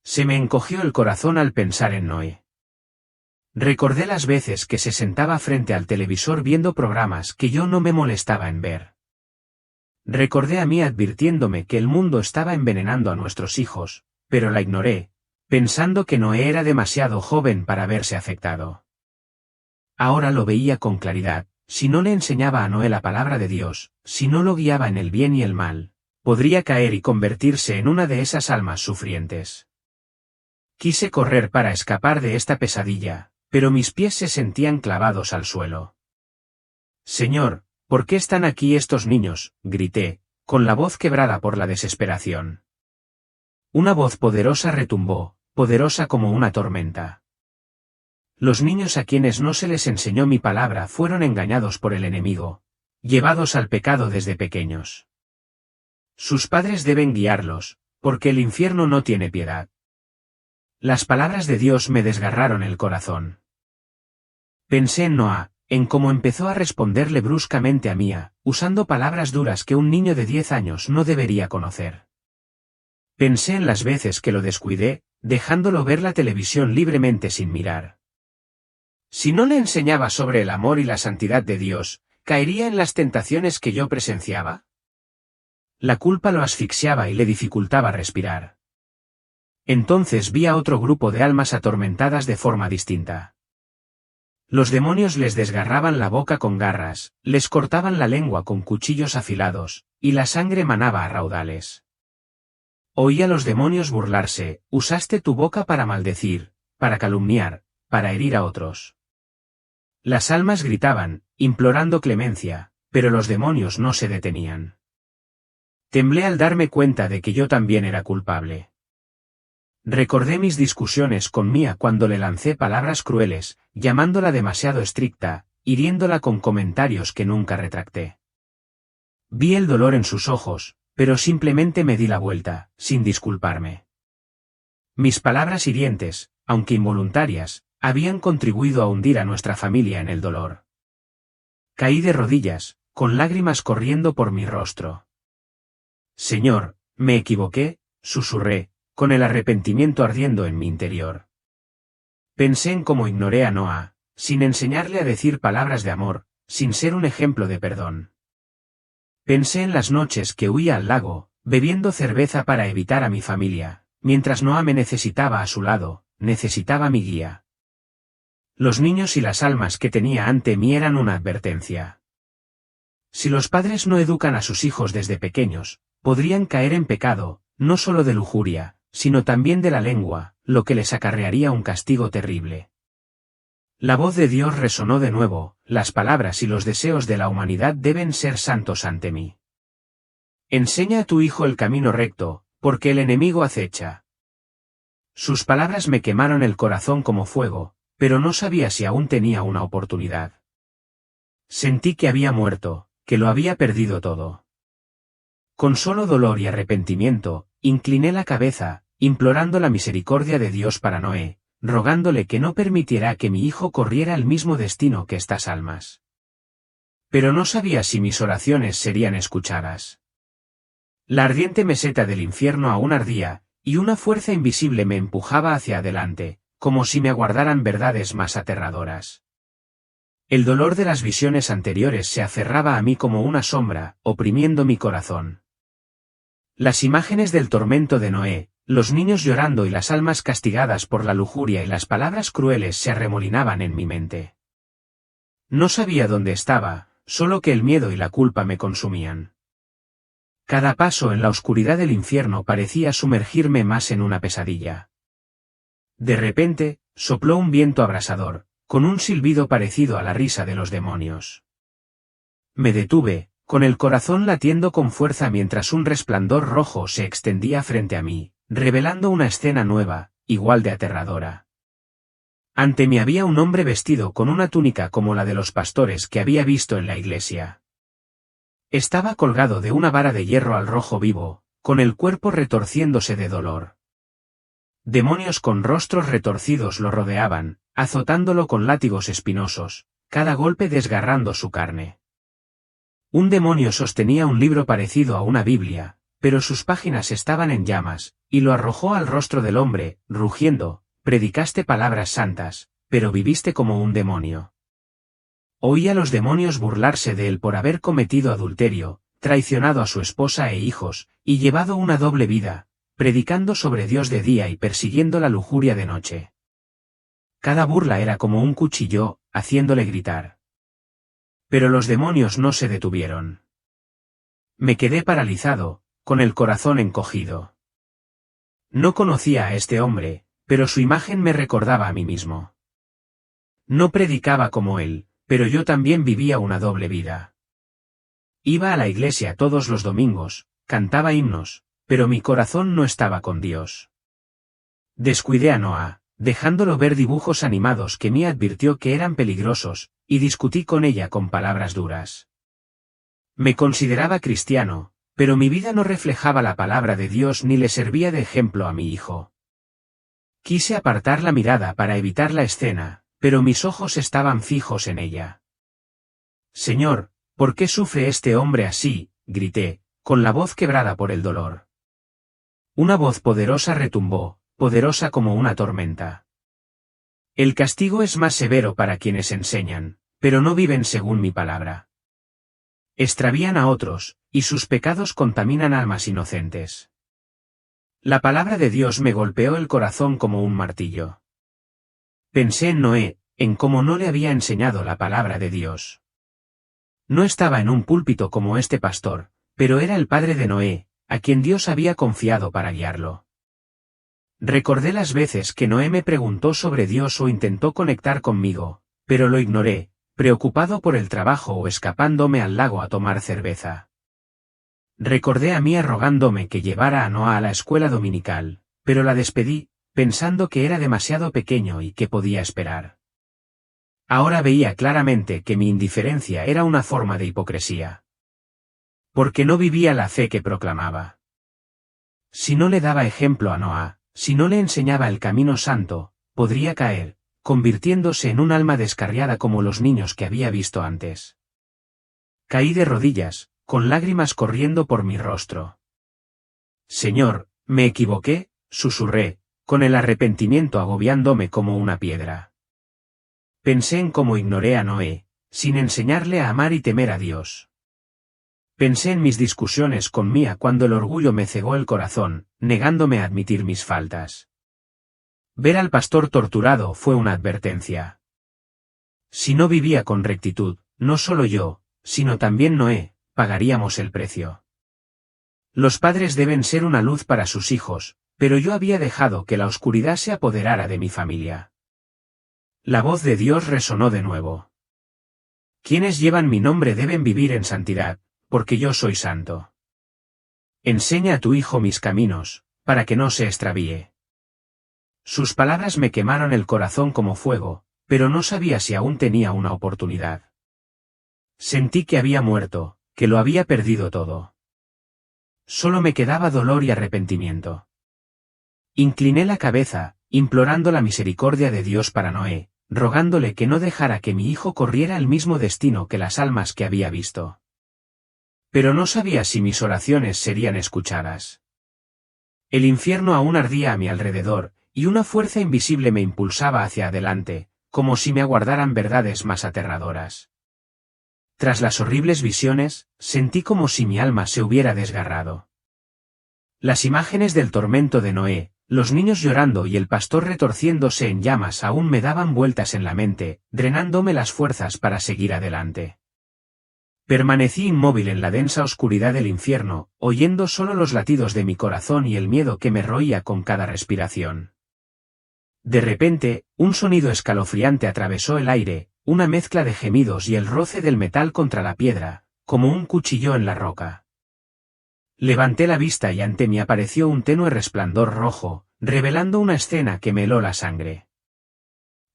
Se me encogió el corazón al pensar en Noé. Recordé las veces que se sentaba frente al televisor viendo programas que yo no me molestaba en ver. Recordé a mí advirtiéndome que el mundo estaba envenenando a nuestros hijos, pero la ignoré, pensando que Noé era demasiado joven para verse afectado. Ahora lo veía con claridad. Si no le enseñaba a Noé la palabra de Dios, si no lo guiaba en el bien y el mal, podría caer y convertirse en una de esas almas sufrientes. Quise correr para escapar de esta pesadilla, pero mis pies se sentían clavados al suelo. «Señor, ¿por qué están aquí estos niños?», grité, con la voz quebrada por la desesperación. Una voz poderosa retumbó, poderosa como una tormenta. Los niños a quienes no se les enseñó mi palabra fueron engañados por el enemigo, llevados al pecado desde pequeños. Sus padres deben guiarlos, porque el infierno no tiene piedad. Las palabras de Dios me desgarraron el corazón. Pensé en Noah, en cómo empezó a responderle bruscamente a Mía, usando palabras duras que un niño de 10 años no debería conocer. Pensé en las veces que lo descuidé, dejándolo ver la televisión libremente sin mirar. Si no le enseñaba sobre el amor y la santidad de Dios, ¿caería en las tentaciones que yo presenciaba? La culpa lo asfixiaba y le dificultaba respirar. Entonces vi a otro grupo de almas atormentadas de forma distinta. Los demonios les desgarraban la boca con garras, les cortaban la lengua con cuchillos afilados, y la sangre manaba a raudales. Oí a los demonios burlarse: usaste tu boca para maldecir, para calumniar, para herir a otros. Las almas gritaban, implorando clemencia, pero los demonios no se detenían. Temblé al darme cuenta de que yo también era culpable. Recordé mis discusiones con Mia cuando le lancé palabras crueles, llamándola demasiado estricta, hiriéndola con comentarios que nunca retracté. Vi el dolor en sus ojos, pero simplemente me di la vuelta, sin disculparme. Mis palabras hirientes, aunque involuntarias, habían contribuido a hundir a nuestra familia en el dolor. Caí de rodillas, con lágrimas corriendo por mi rostro. Señor, me equivoqué, susurré, con el arrepentimiento ardiendo en mi interior. Pensé en cómo ignoré a Noah, sin enseñarle a decir palabras de amor, sin ser un ejemplo de perdón. Pensé en las noches que huía al lago, bebiendo cerveza para evitar a mi familia, mientras Noah me necesitaba a su lado, necesitaba mi guía. Los niños y las almas que tenía ante mí eran una advertencia. Si los padres no educan a sus hijos desde pequeños, podrían caer en pecado, no solo de lujuria, sino también de la lengua, lo que les acarrearía un castigo terrible. La voz de Dios resonó de nuevo: las palabras y los deseos de la humanidad deben ser santos ante mí. Enseña a tu hijo el camino recto, porque el enemigo acecha. Sus palabras me quemaron el corazón como fuego, pero no sabía si aún tenía una oportunidad. Sentí que había muerto, que lo había perdido todo. Con solo dolor y arrepentimiento, incliné la cabeza, implorando la misericordia de Dios para Noé, rogándole que no permitiera que mi hijo corriera el mismo destino que estas almas. Pero no sabía si mis oraciones serían escuchadas. La ardiente meseta del infierno aún ardía, y una fuerza invisible me empujaba hacia adelante, como si me aguardaran verdades más aterradoras. El dolor de las visiones anteriores se aferraba a mí como una sombra, oprimiendo mi corazón. Las imágenes del tormento de Noé, los niños llorando y las almas castigadas por la lujuria y las palabras crueles se arremolinaban en mi mente. No sabía dónde estaba, solo que el miedo y la culpa me consumían. Cada paso en la oscuridad del infierno parecía sumergirme más en una pesadilla. De repente, sopló un viento abrasador, con un silbido parecido a la risa de los demonios. Me detuve, con el corazón latiendo con fuerza mientras un resplandor rojo se extendía frente a mí, revelando una escena nueva, igual de aterradora. Ante mí había un hombre vestido con una túnica como la de los pastores que había visto en la iglesia. Estaba colgado de una vara de hierro al rojo vivo, con el cuerpo retorciéndose de dolor. Demonios con rostros retorcidos lo rodeaban, azotándolo con látigos espinosos, cada golpe desgarrando su carne. Un demonio sostenía un libro parecido a una Biblia, pero sus páginas estaban en llamas, y lo arrojó al rostro del hombre, rugiendo: predicaste palabras santas, pero viviste como un demonio. Oí a los demonios burlarse de él por haber cometido adulterio, traicionado a su esposa e hijos, y llevado una doble vida, predicando sobre Dios de día y persiguiendo la lujuria de noche. Cada burla era como un cuchillo, haciéndole gritar. Pero los demonios no se detuvieron. Me quedé paralizado, con el corazón encogido. No conocía a este hombre, pero su imagen me recordaba a mí mismo. No predicaba como él, pero yo también vivía una doble vida. Iba a la iglesia todos los domingos, cantaba himnos, pero mi corazón no estaba con Dios. Descuidé a Noah, dejándolo ver dibujos animados que me advirtió que eran peligrosos, y discutí con ella con palabras duras. Me consideraba cristiano, pero mi vida no reflejaba la palabra de Dios ni le servía de ejemplo a mi hijo. Quise apartar la mirada para evitar la escena, pero mis ojos estaban fijos en ella. Señor, ¿por qué sufre este hombre así?, grité, con la voz quebrada por el dolor. Una voz poderosa retumbó, poderosa como una tormenta. El castigo es más severo para quienes enseñan, pero no viven según mi palabra. Extravían a otros, y sus pecados contaminan almas inocentes. La palabra de Dios me golpeó el corazón como un martillo. Pensé en Noé, en cómo no le había enseñado la palabra de Dios. No estaba en un púlpito como este pastor, pero era el padre de Noé, a quien Dios había confiado para guiarlo. Recordé las veces que Noé me preguntó sobre Dios o intentó conectar conmigo, pero lo ignoré, preocupado por el trabajo o escapándome al lago a tomar cerveza. Recordé a Mía rogándome que llevara a Noah a la escuela dominical, pero la despedí, pensando que era demasiado pequeño y que podía esperar. Ahora veía claramente que mi indiferencia era una forma de hipocresía. Porque no vivía la fe que proclamaba. Si no le daba ejemplo a Noah, si no le enseñaba el camino santo, podría caer, convirtiéndose en un alma descarriada como los niños que había visto antes. Caí de rodillas, con lágrimas corriendo por mi rostro. Señor, me equivoqué, susurré, con el arrepentimiento agobiándome como una piedra. Pensé en cómo ignoré a Noé, sin enseñarle a amar y temer a Dios. Pensé en mis discusiones con Mía cuando el orgullo me cegó el corazón, negándome a admitir mis faltas. Ver al pastor torturado fue una advertencia. Si no vivía con rectitud, no solo yo, sino también Noé, pagaríamos el precio. Los padres deben ser una luz para sus hijos, pero yo había dejado que la oscuridad se apoderara de mi familia. La voz de Dios resonó de nuevo. Quienes llevan mi nombre deben vivir en santidad, porque yo soy santo. Enseña a tu hijo mis caminos, para que no se extravíe. Sus palabras me quemaron el corazón como fuego, pero no sabía si aún tenía una oportunidad. Sentí que había muerto, que lo había perdido todo. Solo me quedaba dolor y arrepentimiento. Incliné la cabeza, implorando la misericordia de Dios para Noé, rogándole que no dejara que mi hijo corriera el mismo destino que las almas que había visto. Pero no sabía si mis oraciones serían escuchadas. El infierno aún ardía a mi alrededor, y una fuerza invisible me impulsaba hacia adelante, como si me aguardaran verdades más aterradoras. Tras las horribles visiones, sentí como si mi alma se hubiera desgarrado. Las imágenes del tormento de Noé, los niños llorando y el pastor retorciéndose en llamas aún me daban vueltas en la mente, drenándome las fuerzas para seguir adelante. Permanecí inmóvil en la densa oscuridad del infierno, oyendo solo los latidos de mi corazón y el miedo que me roía con cada respiración. De repente, un sonido escalofriante atravesó el aire, una mezcla de gemidos y el roce del metal contra la piedra, como un cuchillo en la roca. Levanté la vista y ante mí apareció un tenue resplandor rojo, revelando una escena que me heló la sangre.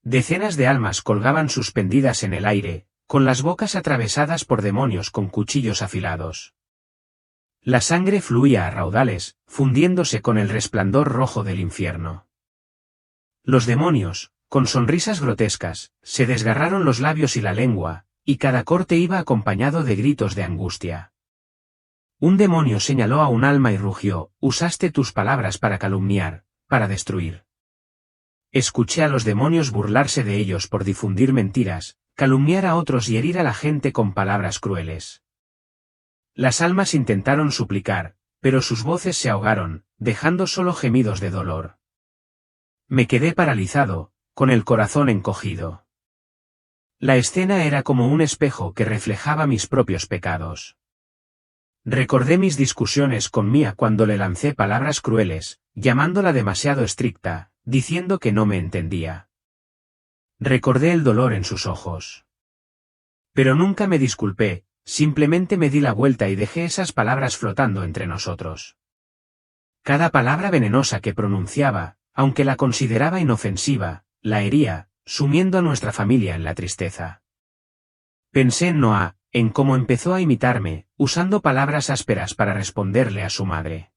Decenas de almas colgaban suspendidas en el aire, con las bocas atravesadas por demonios con cuchillos afilados. La sangre fluía a raudales, fundiéndose con el resplandor rojo del infierno. Los demonios, con sonrisas grotescas, se desgarraron los labios y la lengua, y cada corte iba acompañado de gritos de angustia. Un demonio señaló a un alma y rugió: usaste tus palabras para calumniar, para destruir. Escuché a los demonios burlarse de ellos por difundir mentiras, calumniar a otros y herir a la gente con palabras crueles. Las almas intentaron suplicar, pero sus voces se ahogaron, dejando solo gemidos de dolor. Me quedé paralizado, con el corazón encogido. La escena era como un espejo que reflejaba mis propios pecados. Recordé mis discusiones con Mía cuando le lancé palabras crueles, llamándola demasiado estricta, diciendo que no me entendía. Recordé el dolor en sus ojos. Pero nunca me disculpé, simplemente me di la vuelta y dejé esas palabras flotando entre nosotros. Cada palabra venenosa que pronunciaba, aunque la consideraba inofensiva, la hería, sumiendo a nuestra familia en la tristeza. Pensé en Noah, en cómo empezó a imitarme, usando palabras ásperas para responderle a su madre.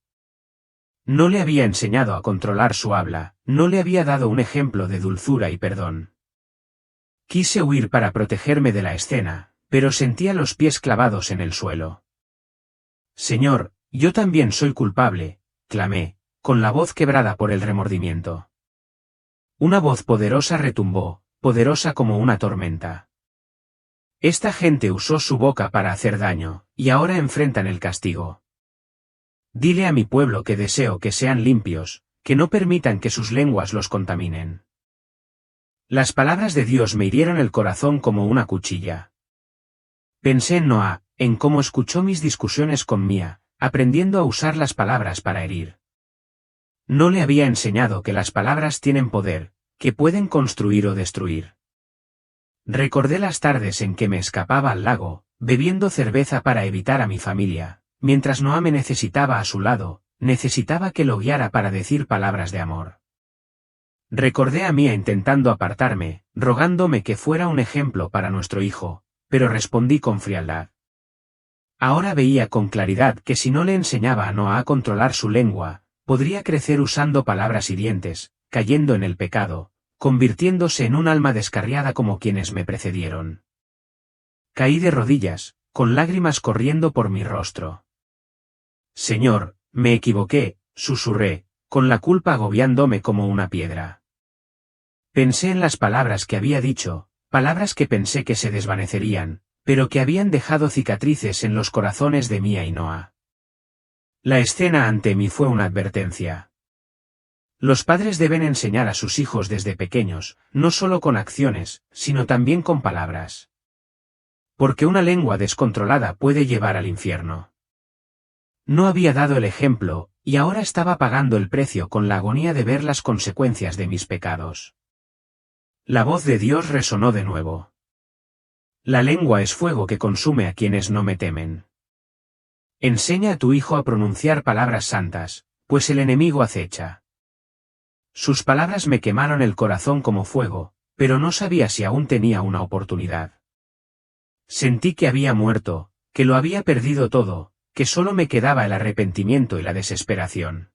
No le había enseñado a controlar su habla, no le había dado un ejemplo de dulzura y perdón. Quise huir para protegerme de la escena, pero sentía los pies clavados en el suelo. Señor, yo también soy culpable, clamé, con la voz quebrada por el remordimiento. Una voz poderosa retumbó, poderosa como una tormenta. Esta gente usó su boca para hacer daño, y ahora enfrentan el castigo. Dile a mi pueblo que deseo que sean limpios, que no permitan que sus lenguas los contaminen. Las palabras de Dios me hirieron el corazón como una cuchilla. Pensé en Noah, en cómo escuchó mis discusiones con Mía, aprendiendo a usar las palabras para herir. No le había enseñado que las palabras tienen poder, que pueden construir o destruir. Recordé las tardes en que me escapaba al lago, bebiendo cerveza para evitar a mi familia, mientras Noah me necesitaba a su lado, necesitaba que lo guiara para decir palabras de amor. Recordé a Mía intentando apartarme, rogándome que fuera un ejemplo para nuestro hijo, pero respondí con frialdad. Ahora veía con claridad que si no le enseñaba a Noah a controlar su lengua, podría crecer usando palabras hirientes, cayendo en el pecado, convirtiéndose en un alma descarriada como quienes me precedieron. Caí de rodillas, con lágrimas corriendo por mi rostro. Señor, me equivoqué, susurré, con la culpa agobiándome como una piedra. Pensé en las palabras que había dicho, palabras que pensé que se desvanecerían, pero que habían dejado cicatrices en los corazones de Mía y Noah. La escena ante mí fue una advertencia. Los padres deben enseñar a sus hijos desde pequeños, no solo con acciones, sino también con palabras. Porque una lengua descontrolada puede llevar al infierno. No había dado el ejemplo, y ahora estaba pagando el precio con la agonía de ver las consecuencias de mis pecados. La voz de Dios resonó de nuevo. La lengua es fuego que consume a quienes no me temen. Enseña a tu hijo a pronunciar palabras santas, pues el enemigo acecha. Sus palabras me quemaron el corazón como fuego, pero no sabía si aún tenía una oportunidad. Sentí que había muerto, que lo había perdido todo, que solo me quedaba el arrepentimiento y la desesperación.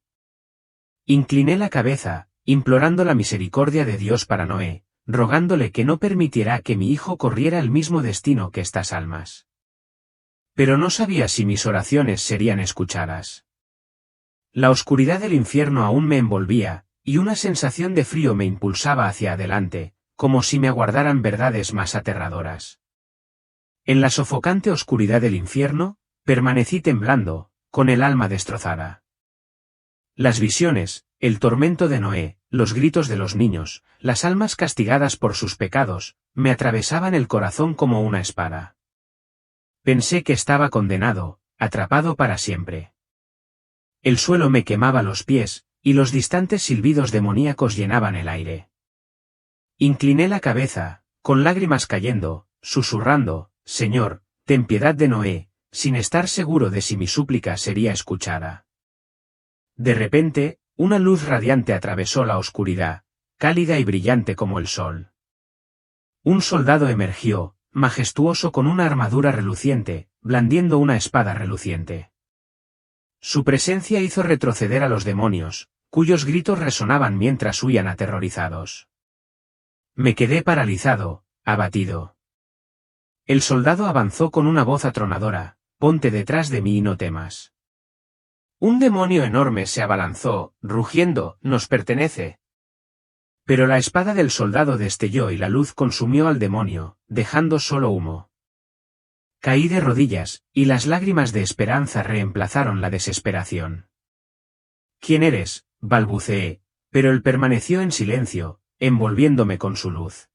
Incliné la cabeza, implorando la misericordia de Dios para Noé, rogándole que no permitiera que mi hijo corriera el mismo destino que estas almas. Pero no sabía si mis oraciones serían escuchadas. La oscuridad del infierno aún me envolvía, y una sensación de frío me impulsaba hacia adelante, como si me aguardaran verdades más aterradoras. En la sofocante oscuridad del infierno, permanecí temblando, con el alma destrozada. Las visiones, el tormento de Noé, los gritos de los niños, las almas castigadas por sus pecados, me atravesaban el corazón como una espada. Pensé que estaba condenado, atrapado para siempre. El suelo me quemaba los pies, y los distantes silbidos demoníacos llenaban el aire. Incliné la cabeza, con lágrimas cayendo, susurrando, Señor, ten piedad de Noé, sin estar seguro de si mi súplica sería escuchada. De repente, una luz radiante atravesó la oscuridad, cálida y brillante como el sol. Un soldado emergió, majestuoso con una armadura reluciente, blandiendo una espada reluciente. Su presencia hizo retroceder a los demonios, cuyos gritos resonaban mientras huían aterrorizados. Me quedé paralizado, abatido. El soldado avanzó con una voz atronadora, ponte detrás de mí y no temas. Un demonio enorme se abalanzó, rugiendo, nos pertenece. Pero la espada del soldado destelló y la luz consumió al demonio, dejando solo humo. Caí de rodillas, y las lágrimas de esperanza reemplazaron la desesperación. ¿Quién eres?, balbuceé, pero él permaneció en silencio, envolviéndome con su luz.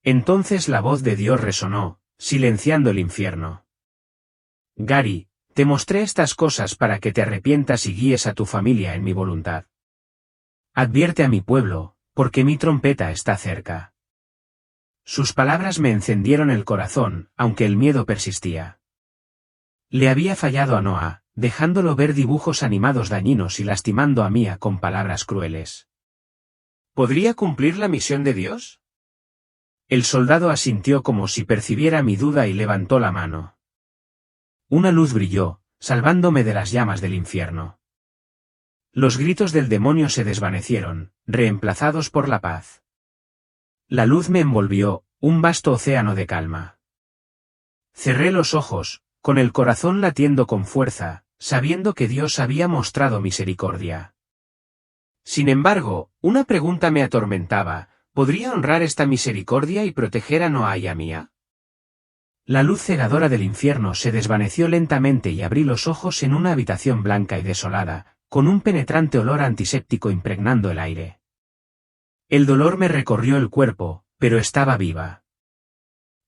Entonces la voz de Dios resonó, silenciando el infierno. Gary, te mostré estas cosas para que te arrepientas y guíes a tu familia en mi voluntad. Advierte a mi pueblo, porque mi trompeta está cerca. Sus palabras me encendieron el corazón, aunque el miedo persistía. Le había fallado a Noah, dejándolo ver dibujos animados dañinos y lastimando a Mía con palabras crueles. ¿Podría cumplir la misión de Dios? El soldado asintió como si percibiera mi duda y levantó la mano. Una luz brilló, salvándome de las llamas del infierno. Los gritos del demonio se desvanecieron, reemplazados por la paz. La luz me envolvió, un vasto océano de calma. Cerré los ojos, con el corazón latiendo con fuerza, sabiendo que Dios había mostrado misericordia. Sin embargo, una pregunta me atormentaba, ¿podría honrar esta misericordia y proteger a Noah y a Mía? La luz cegadora del infierno se desvaneció lentamente y abrí los ojos en una habitación blanca y desolada, con un penetrante olor antiséptico impregnando el aire. El dolor me recorrió el cuerpo, pero estaba viva.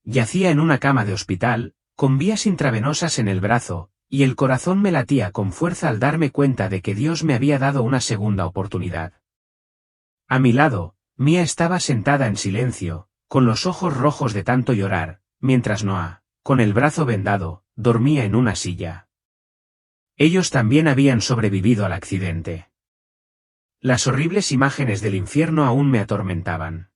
Yacía en una cama de hospital, con vías intravenosas en el brazo, y el corazón me latía con fuerza al darme cuenta de que Dios me había dado una segunda oportunidad. A mi lado, Mia estaba sentada en silencio, con los ojos rojos de tanto llorar, mientras Noah, con el brazo vendado, dormía en una silla. Ellos también habían sobrevivido al accidente. Las horribles imágenes del infierno aún me atormentaban.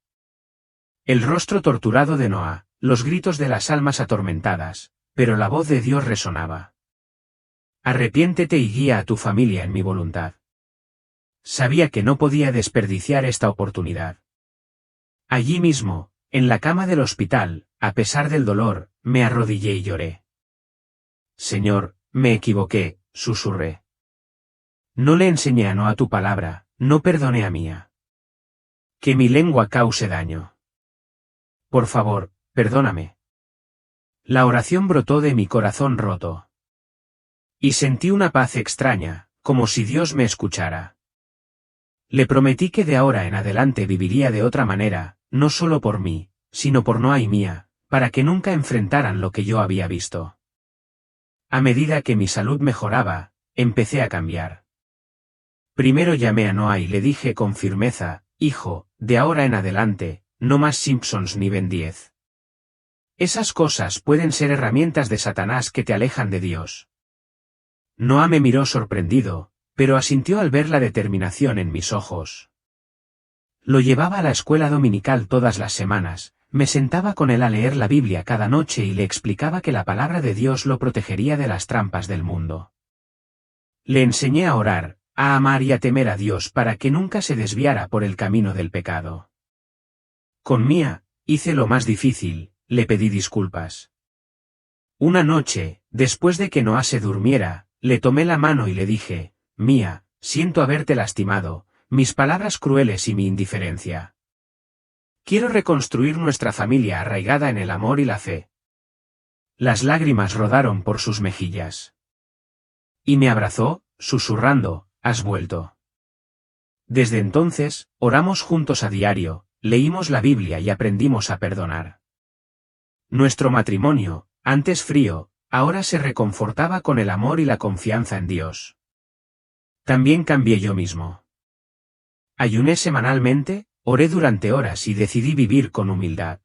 El rostro torturado de Noah, los gritos de las almas atormentadas, pero la voz de Dios resonaba. Arrepiéntete y guía a tu familia en mi voluntad. Sabía que no podía desperdiciar esta oportunidad. Allí mismo, en la cama del hospital, a pesar del dolor, me arrodillé y lloré. Señor, me equivoqué, susurré. No le enseñé a Noah tu palabra, no perdoné a Mia. Que mi lengua cause daño. Por favor, perdóname. La oración brotó de mi corazón roto. Y sentí una paz extraña, como si Dios me escuchara. Le prometí que de ahora en adelante viviría de otra manera, no solo por mí, sino por Noah y Mia, para que nunca enfrentaran lo que yo había visto. A medida que mi salud mejoraba, empecé a cambiar. Primero llamé a Noah y le dije con firmeza, hijo, de ahora en adelante, no más Simpsons ni Ben 10. Esas cosas pueden ser herramientas de Satanás que te alejan de Dios. Noah me miró sorprendido, pero asintió al ver la determinación en mis ojos. Lo llevaba a la escuela dominical todas las semanas, me sentaba con él a leer la Biblia cada noche y le explicaba que la palabra de Dios lo protegería de las trampas del mundo. Le enseñé a orar, a amar y a temer a Dios para que nunca se desviara por el camino del pecado. Con Mia, hice lo más difícil, le pedí disculpas. Una noche, después de que Noah se durmiera, le tomé la mano y le dije, Mia, siento haberte lastimado, mis palabras crueles y mi indiferencia. Quiero reconstruir nuestra familia arraigada en el amor y la fe. Las lágrimas rodaron por sus mejillas. Y me abrazó, susurrando, has vuelto. Desde entonces, oramos juntos a diario, leímos la Biblia y aprendimos a perdonar. Nuestro matrimonio, antes frío, ahora se reconfortaba con el amor y la confianza en Dios. También cambié yo mismo. Ayuné semanalmente, oré durante horas y decidí vivir con humildad.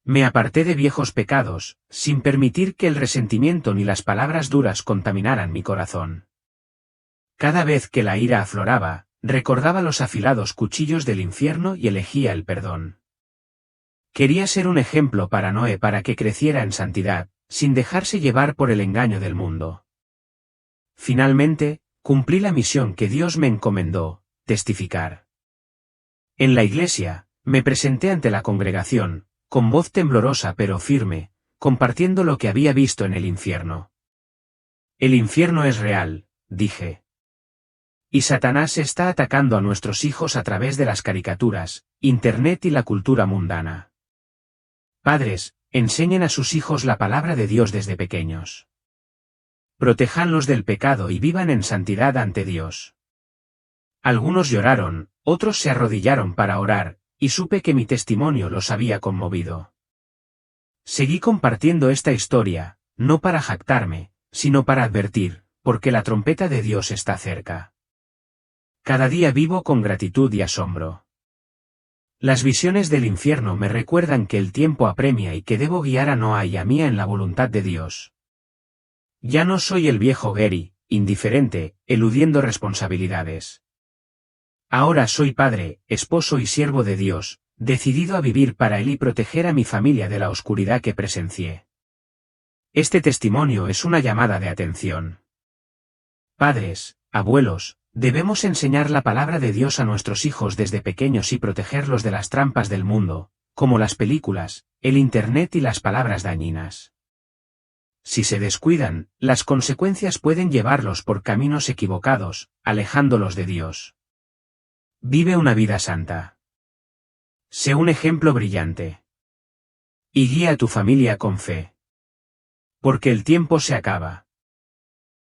Me aparté de viejos pecados, sin permitir que el resentimiento ni las palabras duras contaminaran mi corazón. Cada vez que la ira afloraba, recordaba los afilados cuchillos del infierno y elegía el perdón. Quería ser un ejemplo para Noé para que creciera en santidad, sin dejarse llevar por el engaño del mundo. Finalmente, cumplí la misión que Dios me encomendó, testificar. En la iglesia, me presenté ante la congregación, con voz temblorosa pero firme, compartiendo lo que había visto en el infierno. El infierno es real, dije. Y Satanás está atacando a nuestros hijos a través de las caricaturas, internet y la cultura mundana. Padres, enseñen a sus hijos la palabra de Dios desde pequeños. Protéjanlos del pecado y vivan en santidad ante Dios. Algunos lloraron, otros se arrodillaron para orar, y supe que mi testimonio los había conmovido. Seguí compartiendo esta historia, no para jactarme, sino para advertir, porque la trompeta de Dios está cerca. Cada día vivo con gratitud y asombro. Las visiones del infierno me recuerdan que el tiempo apremia y que debo guiar a Noah y a Mia en la voluntad de Dios. Ya no soy el viejo Gary, indiferente, eludiendo responsabilidades. Ahora soy padre, esposo y siervo de Dios, decidido a vivir para Él y proteger a mi familia de la oscuridad que presencié. Este testimonio es una llamada de atención. Padres, abuelos, debemos enseñar la palabra de Dios a nuestros hijos desde pequeños y protegerlos de las trampas del mundo, como las películas, el internet y las palabras dañinas. Si se descuidan, las consecuencias pueden llevarlos por caminos equivocados, alejándolos de Dios. Vive una vida santa. Sé un ejemplo brillante. Y guía a tu familia con fe. Porque el tiempo se acaba.